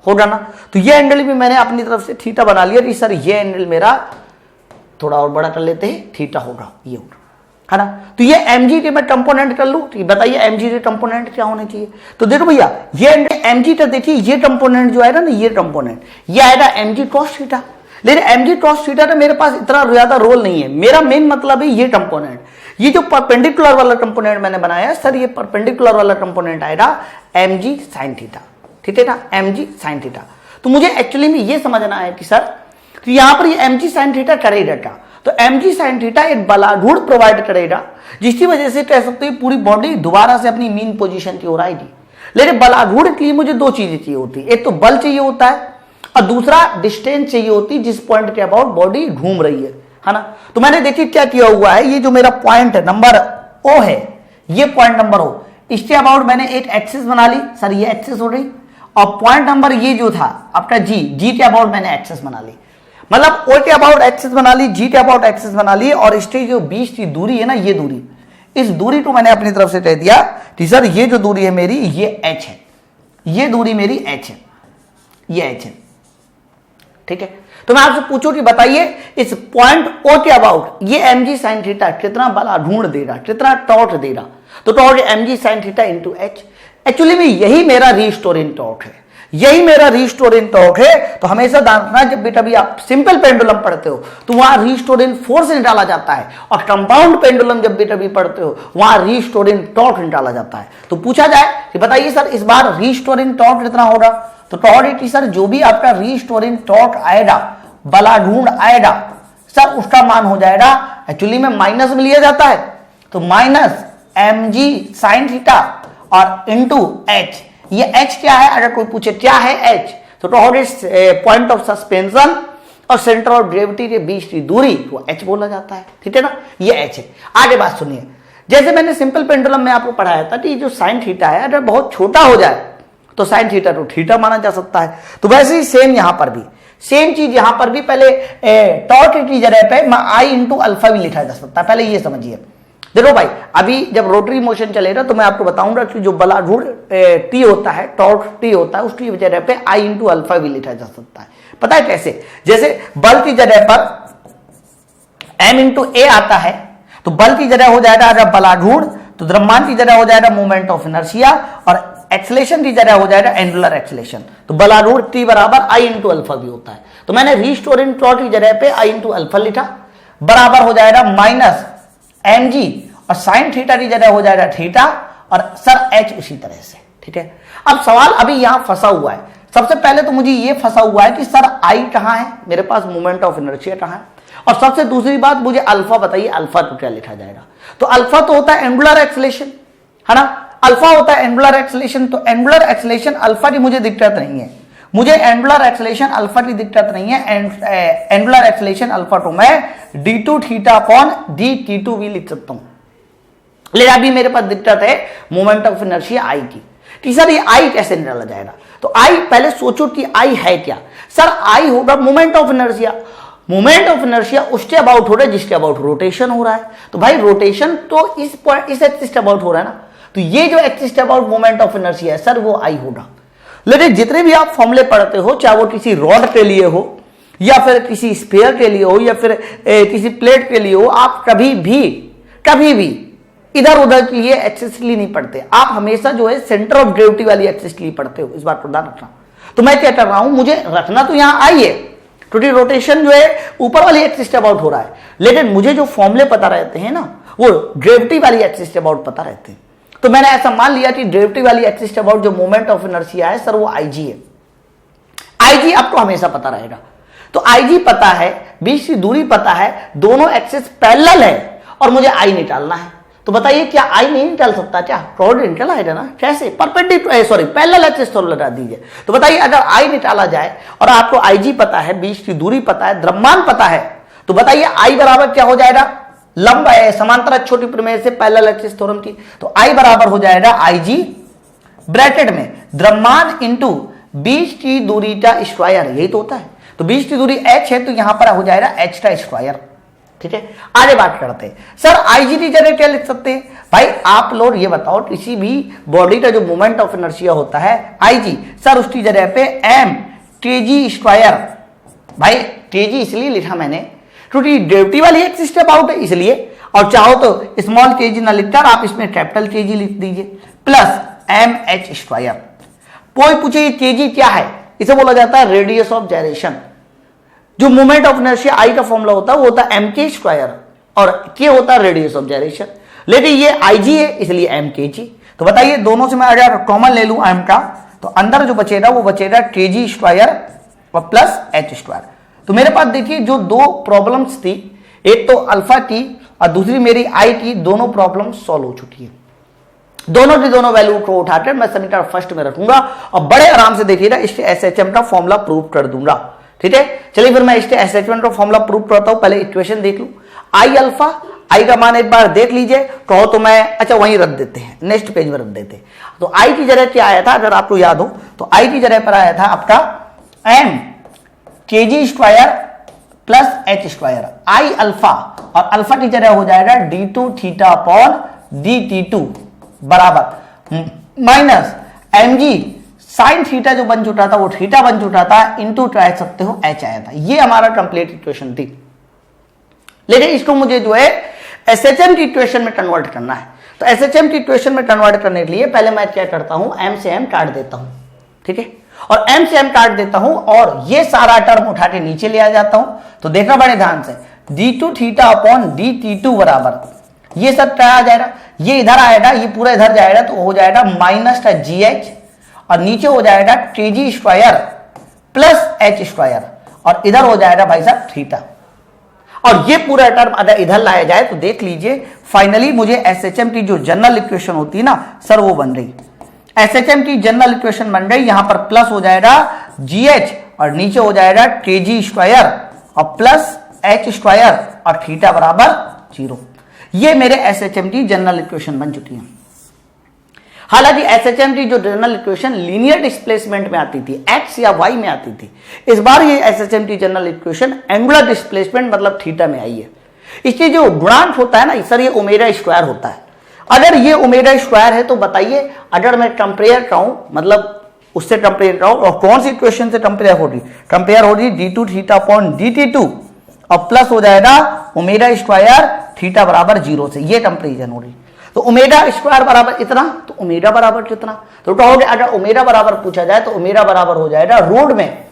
होगा ना। तो ये एंगल भी मैंने अपनी तरफ से थीटा बना लिया कि सर ये एंगल मेरा थोड़ा और बड़ा कर लेते हैं, थीटा होगा, ये होगा, है ना। तो ये एमजी के मैं कंपोनेंट कर लूं, तो बताइए एमजी के कंपोनेंट क्या होने चाहिए। तो देखो भैया ये एमजी का देखिए ये कंपोनेंट जो आएगा ना, ये कंपोनेंट ये आएगा एमजी कॉस थीटा। लेकिन एमजी कॉस थीटा का मेरे पास इतना ज्यादा रोल नहीं है, मेरा मेन मतलब है ये कंपोनेंट, ये जो परपेंडिकुलर वाला कंपोनेंट मैंने बनाया सर, ये परपेंडिकुलर वाला कंपोनेंट आएगा एमजी साइन थीटा। ठीक है ना, एमजी साइन थीटा। तो मुझे एक्चुअली में ये समझना है कि सर तो यहां पर ये एमजी साइन थीटा करेगा क्या, तो एमजी साइन थीटा एक बलाढूढ़ प्रोवाइड करेगा, जिसकी वजह से कह सकते हैं पूरी बॉडी दोबारा से अपनी मीन पोजीशन की ओर आएगी। लेकिन बलाढूढ़ के लिए मुझे दो चीजें चाहिए होती है, एक तो बल चाहिए होता है और दूसरा डिस्टेंस चाहिए होती है जिस पॉइंट के अबाउट बॉडी घूम रही है ना। तो मैंने देखिए क्या किया हुआ है, ये जो मेरा पॉइंट है नंबर ओ है, ये पॉइंट नंबर ओ, इसके अबाउट मैंने एक एक्सिस बना ली, सर ये एक्सिस हो रही, और पॉइंट नंबर ये जो था आपका जी के अबाउट मैंने एक्सिस बना ली, मतलब ओ के अबाउट एक्सिस बना ली, जी के अबाउट एक्सिस बना ली, और इसकी जो बीच की दूरी है ना, ये दूरी, इस दूरी को मैंने अपनी तरफ से कह दिया कि सर ये जो दूरी है मेरी ये एच है, ये दूरी मेरी एच है, ये एच है। ठीक है, तो मैं आपसे पूछूं कि बताइए इस पॉइंट ओ के अबाउट ये एमजी साइन थीटा कितना बला ढूंढ देगा, कितना टॉर्क देगा, तो torque MG sine theta into H. Actually में यही मेरा रीस्टोरिंग टॉर्क है, यही मेरा रीस्टोरिंग टॉर्क है। तो हमेशा ध्यान रखना जब भी कभी आप सिंपल पेंडुलम पढ़ते हो तो वहां रीस्टोरिंग फोर्स निकाला जाता है, और कंपाउंड पेंडुलम जब भी कभी पढ़ते हो वहां रीस्टोरिंग टॉर्क निकाला जाता है। तो पूछा जाए कि बताइए सर इस बार रीस्टोरिंग टॉर्क कितना होगा, तो टॉर्क सर जो भी आपका रीस्टोरिंग टॉर्क आएगा, बलाढूंढ आएगा सर, उसका मान हो जाएगा, एक्चुअली में माइनस में लिया जाता है, तो माइनस mg साइन थीटा और इंटू एच। ये एच क्या है, अगर कोई पूछे क्या है एच, तो पॉइंट ऑफ सस्पेंशन और सेंटर ऑफ ग्रेविटी के बीच की दूरी को एच बोला जाता है। ठीक है ना, ये एच है। आगे बात सुनिए, जैसे मैंने सिंपल पेंडुलम में आपको पढ़ाया था कि जो साइन थीटा है अगर बहुत छोटा हो जाए तो साइन थीटा तो थीटा माना जा सकता है। तो वैसे ही सेम यहां पर भी, सेम चीज यहां पर भी, पहले टॉर्क की जगह पे आई इंटू अल्फा भी लिखा जा सकता है। पहले ये समझिए, देखो भाई अभी जब रोटरी मोशन चलेगा तो मैं आपको बताऊंगा कि जो बलाढूढ़ टी होता है, टॉर्क टी होता है, उसकी जगह पे आई इंटू अल्फा भी लिखा जा सकता है। पता है कैसे, जैसे बल की जगह पर एम इंटू ए आता है, तो बल की जगह हो जाएगा अगर बलाढूढ़, तो द्रव्यमान की जगह हो जाएगा मोमेंट ऑफ इनर्शिया, और एक्सेलेरेशन की जगह हो जाएगा एंगुलर एक्सेलेरेशन। तो बलाढूढ़ टी बराबर आई इंटू अल्फा भी होता है। तो मैंने रीस्टोरिंग टॉर्क की जगह पे आई इंटू अल्फा लिखा, बराबर हो जाएगा माइनस mg, और साइन थीटा की जगह हो जाएगा थीटा, और सर h उसी तरह से। ठीक है, अब सवाल अभी यहां फंसा हुआ है। सबसे पहले तो मुझे ये फंसा हुआ है कि सर I कहां है, मेरे पास मोमेंट ऑफ इनर्शिया कहां है, और सबसे दूसरी बात मुझे अल्फा बताइए, अल्फा तो क्या लिखा जाएगा। तो अल्फा तो होता है एंगुलर एक्सेलेरेशन, है ना, अल्फा होता है एंगुलर एक्सेलरेशन, तो एंगुलर एक्सेलरेशन अल्फा की मुझे दिक्कत नहीं है, मुझे एंगुलर एक्सेलरेशन अल्फा की दिक्कत नहीं है। एंगुलर एक्सेलरेशन अल्फा तो मैं d2 थीटा अपॉन dt2 भी लिख सकता हूं, लेकिन अभी मेरे पास दिक्कत है मोमेंट ऑफ इनर्शिया आई की। कि सर ये आई कैसे निकाला जाएगा, तो आई पहले सोचो कि आई है क्या। सर आई होगा moment of inertia, moment of inertia उसके अबाउट हो रहा है जिसके अबाउट रोटेशन हो रहा है, तो भाई रोटेशन तो इस एक्सिस अबाउट हो रहा है ना, तो ये जो axis about moment of inertia है सर वो आई होगा। लेकिन जितने भी आप फॉर्मूले पढ़ते हो, चाहे वो किसी रॉड के लिए हो या फिर किसी स्फीयर के लिए हो या फिर किसी प्लेट के लिए हो, आप कभी भी इधर उधर के लिए एक्सेसली नहीं पढ़ते, आप हमेशा जो है सेंटर ऑफ ग्रेविटी वाली एक्सेसली पढ़ते हो, इस बात को ध्यान रखना। तो मैं क्या कर रहा हूं, मुझे रखना तो यहां आई है क्योंकि रोटेशन जो है ऊपर वाली एक्सिस अबाउट हो रहा है, लेकिन मुझे जो फॉर्मूले पता रहते हैं ना वो ग्रेविटी वाली एक्सिस अबाउट पता रहते हैं। तो मैंने ऐसा मान लिया कि ग्रेविटी वाली एक्सिस अबाउट जो मोमेंट ऑफ इनर्शिया है सर वो आईजी है। आईजी आपको हमेशा पता रहेगा, तो आईजी पता है, बीच की दूरी पता है, दोनों एक्सिस पैरेलल है और मुझे आई निकालना है। तो बताइए क्या आई नहीं निकाल सकता, क्या रॉड निकाला है ना, कैसे परपेंडिकुलर पैरेलल एक्सिस तो लगा दीजिए। तो बताइए अगर आई निकाला जाए और आपको आईजी पता है, बीच की दूरी पता है, द्रव्यमान पता है, तो बताइए आई बराबर क्या हो जाएगा, लंब है समांतर छोटी प्रमेय से पैरेलल एक्सिस थ्योरम की, तो आई बराबर हो जाएगा आईजी ब्रैकेट में द्रव्यमान इंटू बीच की दूरी का स्क्वायर, यही तो होता है। तो बीच की दूरी h है तो यहां पर हो जाएगा h का स्क्वायर। ठीक है, आगे बात करते हैं। सर आईजी की जगह क्या लिख सकते हैं, भाई आप लोग ये बताओ किसी भी बॉडी का जो मोमेंट ऑफ इनर्शिया होता है आईजी, सर उसकी जगह पे m kg स्क्वायर, भाई kg इसलिए लिखा मैंने क्योंकि ग्रेविटी वाली एक्सिस अबाउट है इसलिए, और चाहो तो स्मॉल kg ना लिखकर आप इसमें कैपिटल kg लिख दीजिए प्लस mh स्क्वायर। कोई पूछे ये kg क्या है, इसे बोला जाता है रेडियस ऑफ जाइरेशन। जो मोमेंट ऑफ इनर्शिया आई का फॉर्मूला होता है वो होता है एम के स्क्वायर और के होता है रेडियस ऑफ जाइरेशन, लेकिन ये आईजी है इसलिए एम के जी। तो बताइए दोनों से मैं अगर कॉमन ले लूं एम का, तो अंदर जो बचेगा वो बचेगा के जी स्क्वायर और प्लस एच स्क्वायर। तो मेरे पास देखिए जो दो प्रॉब्लम्स थी, एक तो अल्फा की और दूसरी मेरी आई की, दोनों प्रॉब्लम सॉल्व हो चुकी है। दोनों की दोनों वैल्यू को उठाकर मैं समीकरण फर्स्ट में रखूंगा और बड़े आराम से देखिएगा इसके एसएचएम का फॉर्मूला प्रूव कर दूंगा। ठीक है, चलिए फिर मैं इसके एसएचएम का फॉर्मूला प्रूव करता हूं। पहले इक्वेशन देख लूं, आई अल्फा, आई का मान एक बार देख लीजिए, कहो तो मैं अच्छा वहीं रख देते हैं, नेक्स्ट पेज में रख देते हैं। तो आई की जगह क्या आया था अगर आपको याद हो, तो आई की जगह पर आया था आपका m k g square plus h square, I alpha, और अल्फा की जगह हो जाएगा d two theta upon D T two बराबर minus m g sine theta जो बन चुका था वो थीटा बन चुका था इंटू कह सकते हो एच आया था। ये हमारा कंप्लीट इक्वेशन थी, लेकिन इसको मुझे जो है एसएचएम की इक्वेशन में कन्वर्ट करना है। तो एसएचएम की इक्वेशन में कन्वर्ट करने के लिए पहले मैं क्या करता हूं, एम से एम काट देता हूं। ठीक है, और एम से एम काट देता हूं और ये सारा टर्म उठा के नीचे ले आ जाता हूं। तो देखना बड़े ध्यान से, D two theta upon D T two बराबर ये सब क्या आ जाएगा, ये इधर आएगा, ये पूरा इधर जाएगा तो हो जाएगा माइनस का जी एच और नीचे हो जाएगा के g square plus h square और इधर हो जाएगा भाई साहब थीटा। और ये पूरा टर्म अगर इधर लाया जाए तो देख लीजिए फाइनली मुझे एसएचएम की जो जनरल इक्वेशन होती है ना सर वो बन रही, एसएचएम की जनरल इक्वेशन बन रही। यहां पर प्लस हो जाएगा जी एच और नीचे हो जाएगा के जी स्क्वायर और प्लस एच स्क्वायर और थीटा बराबर 0। ये मेरे एसएचएम की जनरल इक्वेशन बन चुकी है। हालांकि एसएचएम की जो जनरल इक्वेशन लीनियर डिस्प्लेसमेंट में आती थी, एक्स या वाई में आती थी, इस बार ये एसएचएम की जनरल इक्वेशन एंगुलर डिस्प्लेसमेंट मतलब थीटा में आई है। इसकी जो गुणांक होता है ना सर ये ओमेगा स्क्वायर होता है। अगर ये ओमेगा स्क्वायर है तो बताइए अगर मैं कंपेयर कराऊं मतलब उससे कंपेयर कराऊं और कौन सी इक्वेशन से कंपेयर होगी, कंपेयर होगी D two theta upon D T two और प्लस हो जाएगा ओमेगा स्क्वायर थीटा बराबर 0 से, ये कंपेरिजन होगी। तो ओमेगा स्क्वायर बराबर इतना तो ओमेगा बराबर कितना, तो कहोगे अगर ओमेगा बराबर पूछा जाए तो ओमेगा बराबर हो जाएगा रूट में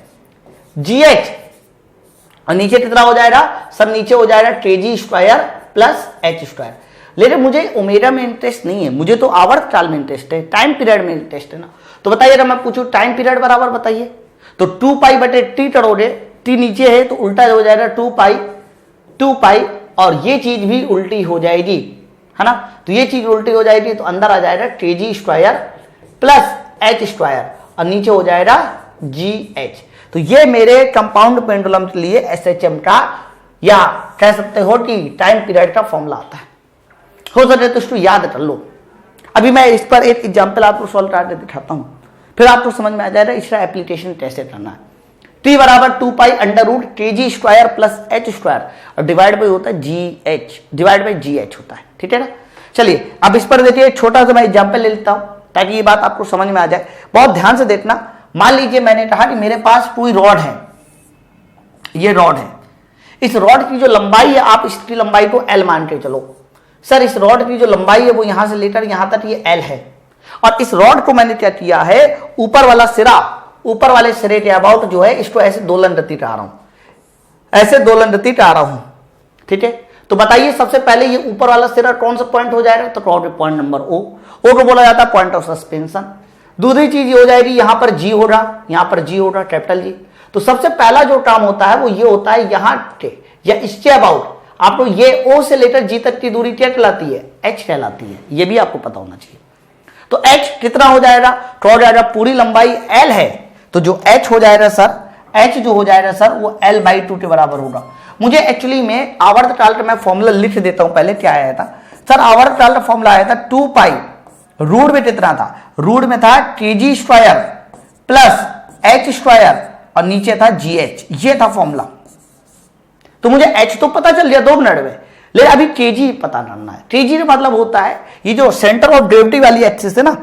जी एच और नीचे कितना हो जाएगा सर, नीचे हो जाएगा के g square plus h square. लेकिन मुझे ओमेगा में इंटरेस्ट नहीं है, मुझे तो आवर्त काल में इंटरेस्ट है, टाइम पीरियड में इंटरेस्ट है ना। तो बताइए अगर मैं पूछूं टाइम पीरियड बराबर बताइए तो 2 पाई बटे टी करोगे, टी नीचे है तो उल्टा हो जाएगा 2 पाई और ये चीज भी उल्टी हो जाएगी। है ना। तो ये चीज उल्टी हो जाएगी तो अंदर आ जाएगा kg square plus h square और नीचे हो जाएगा gh। तो ये मेरे कंपाउंड पेंडुलम के लिए SHM का या कह सकते हो कि टाइम पीरियड का फॉर्मूला आता है। हो सके तो इसको याद कर लो। अभी मैं इस पर एक एग्जांपल आपको सॉल्व करके दिखाता हूं, फिर आपको समझ में आ जाएगा इसका एप्लीकेशन कैसे करना है। t बराबर 2 pi under root kg square plus h square और डिवाइड बाई होता है gh, डिवाइड बाई gh होता है, ठीक है ना। चलिए अब इस पर देखिए छोटा सा मैं एग्जांपल ले लेता हूं ताकि ये बात आपको समझ में आ जाए। बहुत ध्यान से देखना। मान लीजिए मैंने कहा कि मेरे पास कोई रॉड है, ये रॉड है, इस रॉड की जो लंबाई है आप इसकी लंबाई को L मान के चलो। सर इस रॉड की जो लंबाई है वो यहां से लेकर यहां तक ये L है और इस रॉड को मैंने क्या किया है, ऊपर वाला सिरा, ऊपर वाले सिरे के अबाउट जो है इसको ऐसे दोलन गति आ रहा हूं, ऐसे दोलन गति आ रहा हूं, ठीक है। तो बताइए सबसे पहले ये ऊपर वाला सिरा कौन सा पॉइंट हो जाएगा, तो पॉइंट नंबर O को बोला जाता है पॉइंट ऑफ सस्पेंशन। दूसरी चीज ये हो जाएगी यहां पर G हो रहा, यहां पर G हो रहा कैपिटल G। तो सबसे पहला जो काम होता है वो ये होता है यहां के या इसके अबाउट आपको ये O से लेकर G तक की दूरी क्या कहलाती है, H कहलाती है। ये भी आपको पता होना चाहिए। तो H कितना हो जाएगा, तो हो जाएगा पूरी लंबाई L है तो जो H हो जाएगा सर, H जो हो जाएगा सर वो L/2 के बराबर होगा। मुझे एक्चुअली में आवर्तकाल का मैं फॉर्मूला लिख देता हूं। पहले क्या आया था सर, आवर्तकाल का फॉर्मूला आया था 2 पाई, रूट में कितना था, रूट में था kg square plus h square और नीचे था gh, ये था फॉर्मूला। तो मुझे h तो पता चल गया 2 मिनट में, लेकिन अभी kg पता करना है। kg का मतलब होता है ये जो सेंटर ऑफ ग्रेविटी वाली एक्सिस है ना,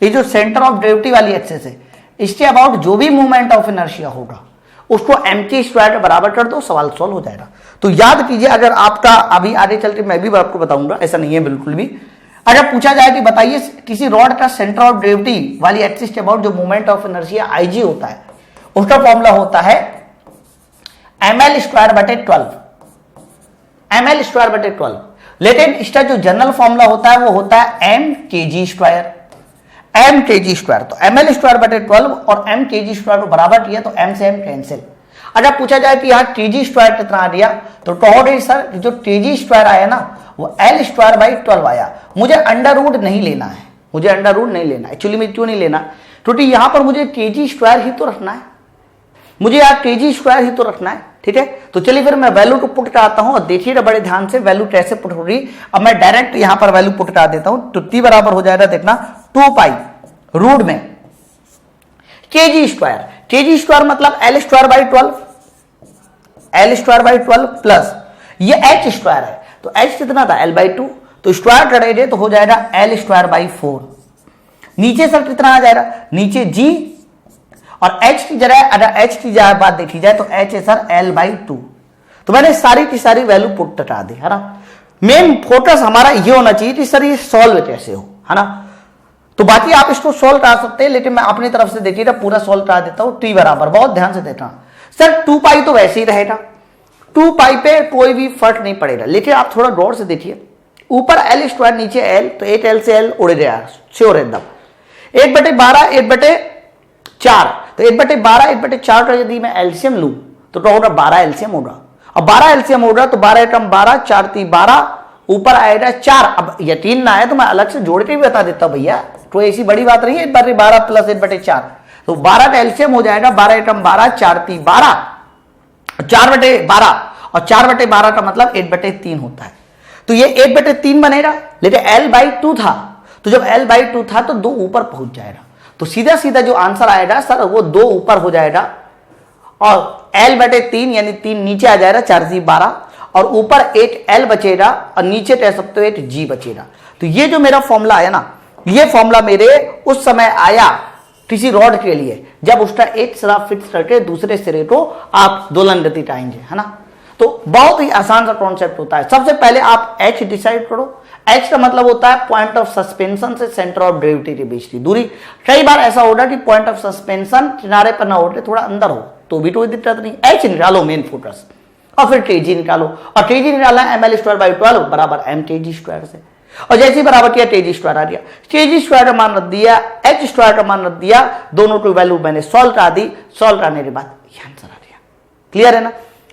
ये जो सेंटर ऑफ ग्रेविटी वाली एक्सिस है इसके अबाउट जो भी मूवमेंट ऑफ इनर्शिया होगा उसको mk स्क्वायर के बराबर कर दो, सवाल सॉल्व हो जाएगा। तो याद कीजिए, अगर आपका अभी आगे चल के मैं भी आपको बताऊंगा, ऐसा नहीं है बिल्कुल भी। अगर पूछा जाए कि बताइए किसी रॉड का सेंटर ऑफ ग्रेविटी वाली एक्सिस के अबाउट जो मूवमेंट ऑफ इनर्शिया IG होता है उसका फॉर्मूला होता है ml स्क्वायर बटे 12, ml स्क्वायर बटे 12। लेकिन इसका जो जनरल फॉर्मूला होता है वो होता है m kg square, m kg square. तो ml स्क्वायर बटे 12 और m kg स्क्वायर को बराबर किया तो m से m कैंसिल। अगर पूछा जाए कि यहाँ kg स्क्वायर कितना आ गया तो कहोगे सर जो kg स्क्वायर आया ना वो L स्क्वायर बाई 12 आया। मुझे अंडर रूट नहीं लेना है, मुझे अंडर रूट नहीं लेना। एक्चुअली में क्यों नहीं लेना, क्योंकि यहां पर मुझे kg स्क्वायर ही तो रखना है, मुझे यार kg स्क्वायर ही तो रखना है, ठीक है। तो चलिए फिर मैं वैल्यू को पुट कराता हूं और देखिएगा बड़े ध्यान से वैल्यू कैसे पुट हो रही। अब मैं डायरेक्ट यहां पर वैल्यू पुट करा देता हूं। तो t बराबर हो जाएगा देखना 2 पाई रूट में kg स्क्वायर, kg स्क्वायर मतलब L square by 12, L square by 12 plus ये h स्क्वायर है तो h कितना था L/2, तो स्क्वायर करेंगे तो हो जाएगा L स्क्वायर बाई 4। नीचे सर कितना आ जाएगा, नीचे G और h की जगह अगर h की जगह बात देखी जाए तो h है सर L/2। तो मैंने सारी की सारी वैल्यू पुट करा दी, है ना। मेन फोकस हमारा ये होना चाहिए कि सर ये सॉल्व कैसे हो, है ना। तो बाकी आप इसको सॉल्व करा सकते हैं, लेकिन मैं अपनी तरफ से देखिएगा पूरा सॉल्व करा देता हूं। t बराबर बहुत ध्यान से देखना सर 2 पाई तो वैसे ही रहेगा, 2 पाई पे कोई भी फर्क नहीं पड़ेगा। लेकिन आप थोड़ा गौर से देखिए, ऊपर L स्क्वायर नीचे L, तो 8L से L उड़ गया श्योर एकदम। 1/12 1/4 तो 1/12 1/4 का यदि मैं एलसीएम लूं तो क्या होगा 12 एलसीएम होगा। अब 12 एलसीएम होगा तो 12 एकम 12 4 3 12 ऊपर आएगा 4। अब यकीन ना आए तो मैं अलग से जोड़ के भी बता देता हूं भैया, तो ऐसी बड़ी बात नहीं है। 1/12 प्लस 1/4 तो 12 का एलसीएम हो जाएगा 12 एकम 12 4 3 12 4/12 और 4/12 का मतलब 1/3 होता है। तो ये 1/3 बनेगा, लेकिन L/2 था तो जब L/2 था तो 2 ऊपर पहुंच जाएगा। तो सीधा सीधा जो आंसर आएगा सर वो 2 ऊपर हो जाएगा और L/3 यानी 3 नीचे आ जाएगा 4 3 12 और ऊपर 8L बचेगा और नीचे कह सकते हो 8G बचेगा। तो ये जो मेरा फॉर्मूला आया ना, ये फॉर्मूला मेरे उस समय आया किसी रॉड के लिए जब उसका एक सिरा फिक्स करके दूसरे सिरे को आप दोलन गति टाएंगे, है ना। तो बहुत ही आसान सा कॉन्सेप्ट होता है। सबसे पहले आप H डिसाइड करो। H का मतलब होता है पॉइंट ऑफ सस्पेंशन से सेंटर ऑफ ग्रेविटी के बीच की दूरी। कई बार ऐसा होगा कि पॉइंट ऑफ सस्पेंशन किनारे पर ना होकर थोड़ा अंदर हो तो भी कोई दिक्कत नहीं। H निकालो मेन फोकस और फिर kg निकालो, और kg निकालना है ml स्क्वायर बाई 12 बराबर m kg स्क्वायर से। और जैसे ही बराबर किया kg स्क्वायर आ गया, kg स्क्वायर का मान रख दिया, h स्क्वायर का मान रख दिया, दोनों की वैल्यू मैंने सॉल्व करा दी। सॉल्व करने के बाद ये आंसर आ गया। क्लियर है ना।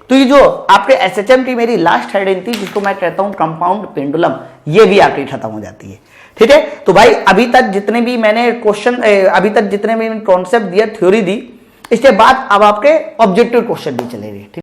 तो ये जो आपके SHMT मेरी लास्ट हेडिंग थी, जिसको मैं कहता हूं कंपाउंड पेंडुलम, ये भी आपकी खत्म हो जाती है। ठीक है, तो भाई अभी तक जितने भी मैंने क्वेश्चन, अभी तक जितने भी कॉन्सेप्ट दिया, थ्योरी दी, इसके बाद अब आपके ऑब्जेक्टिव क्वेश्चन भी चलेंगे। ठीक।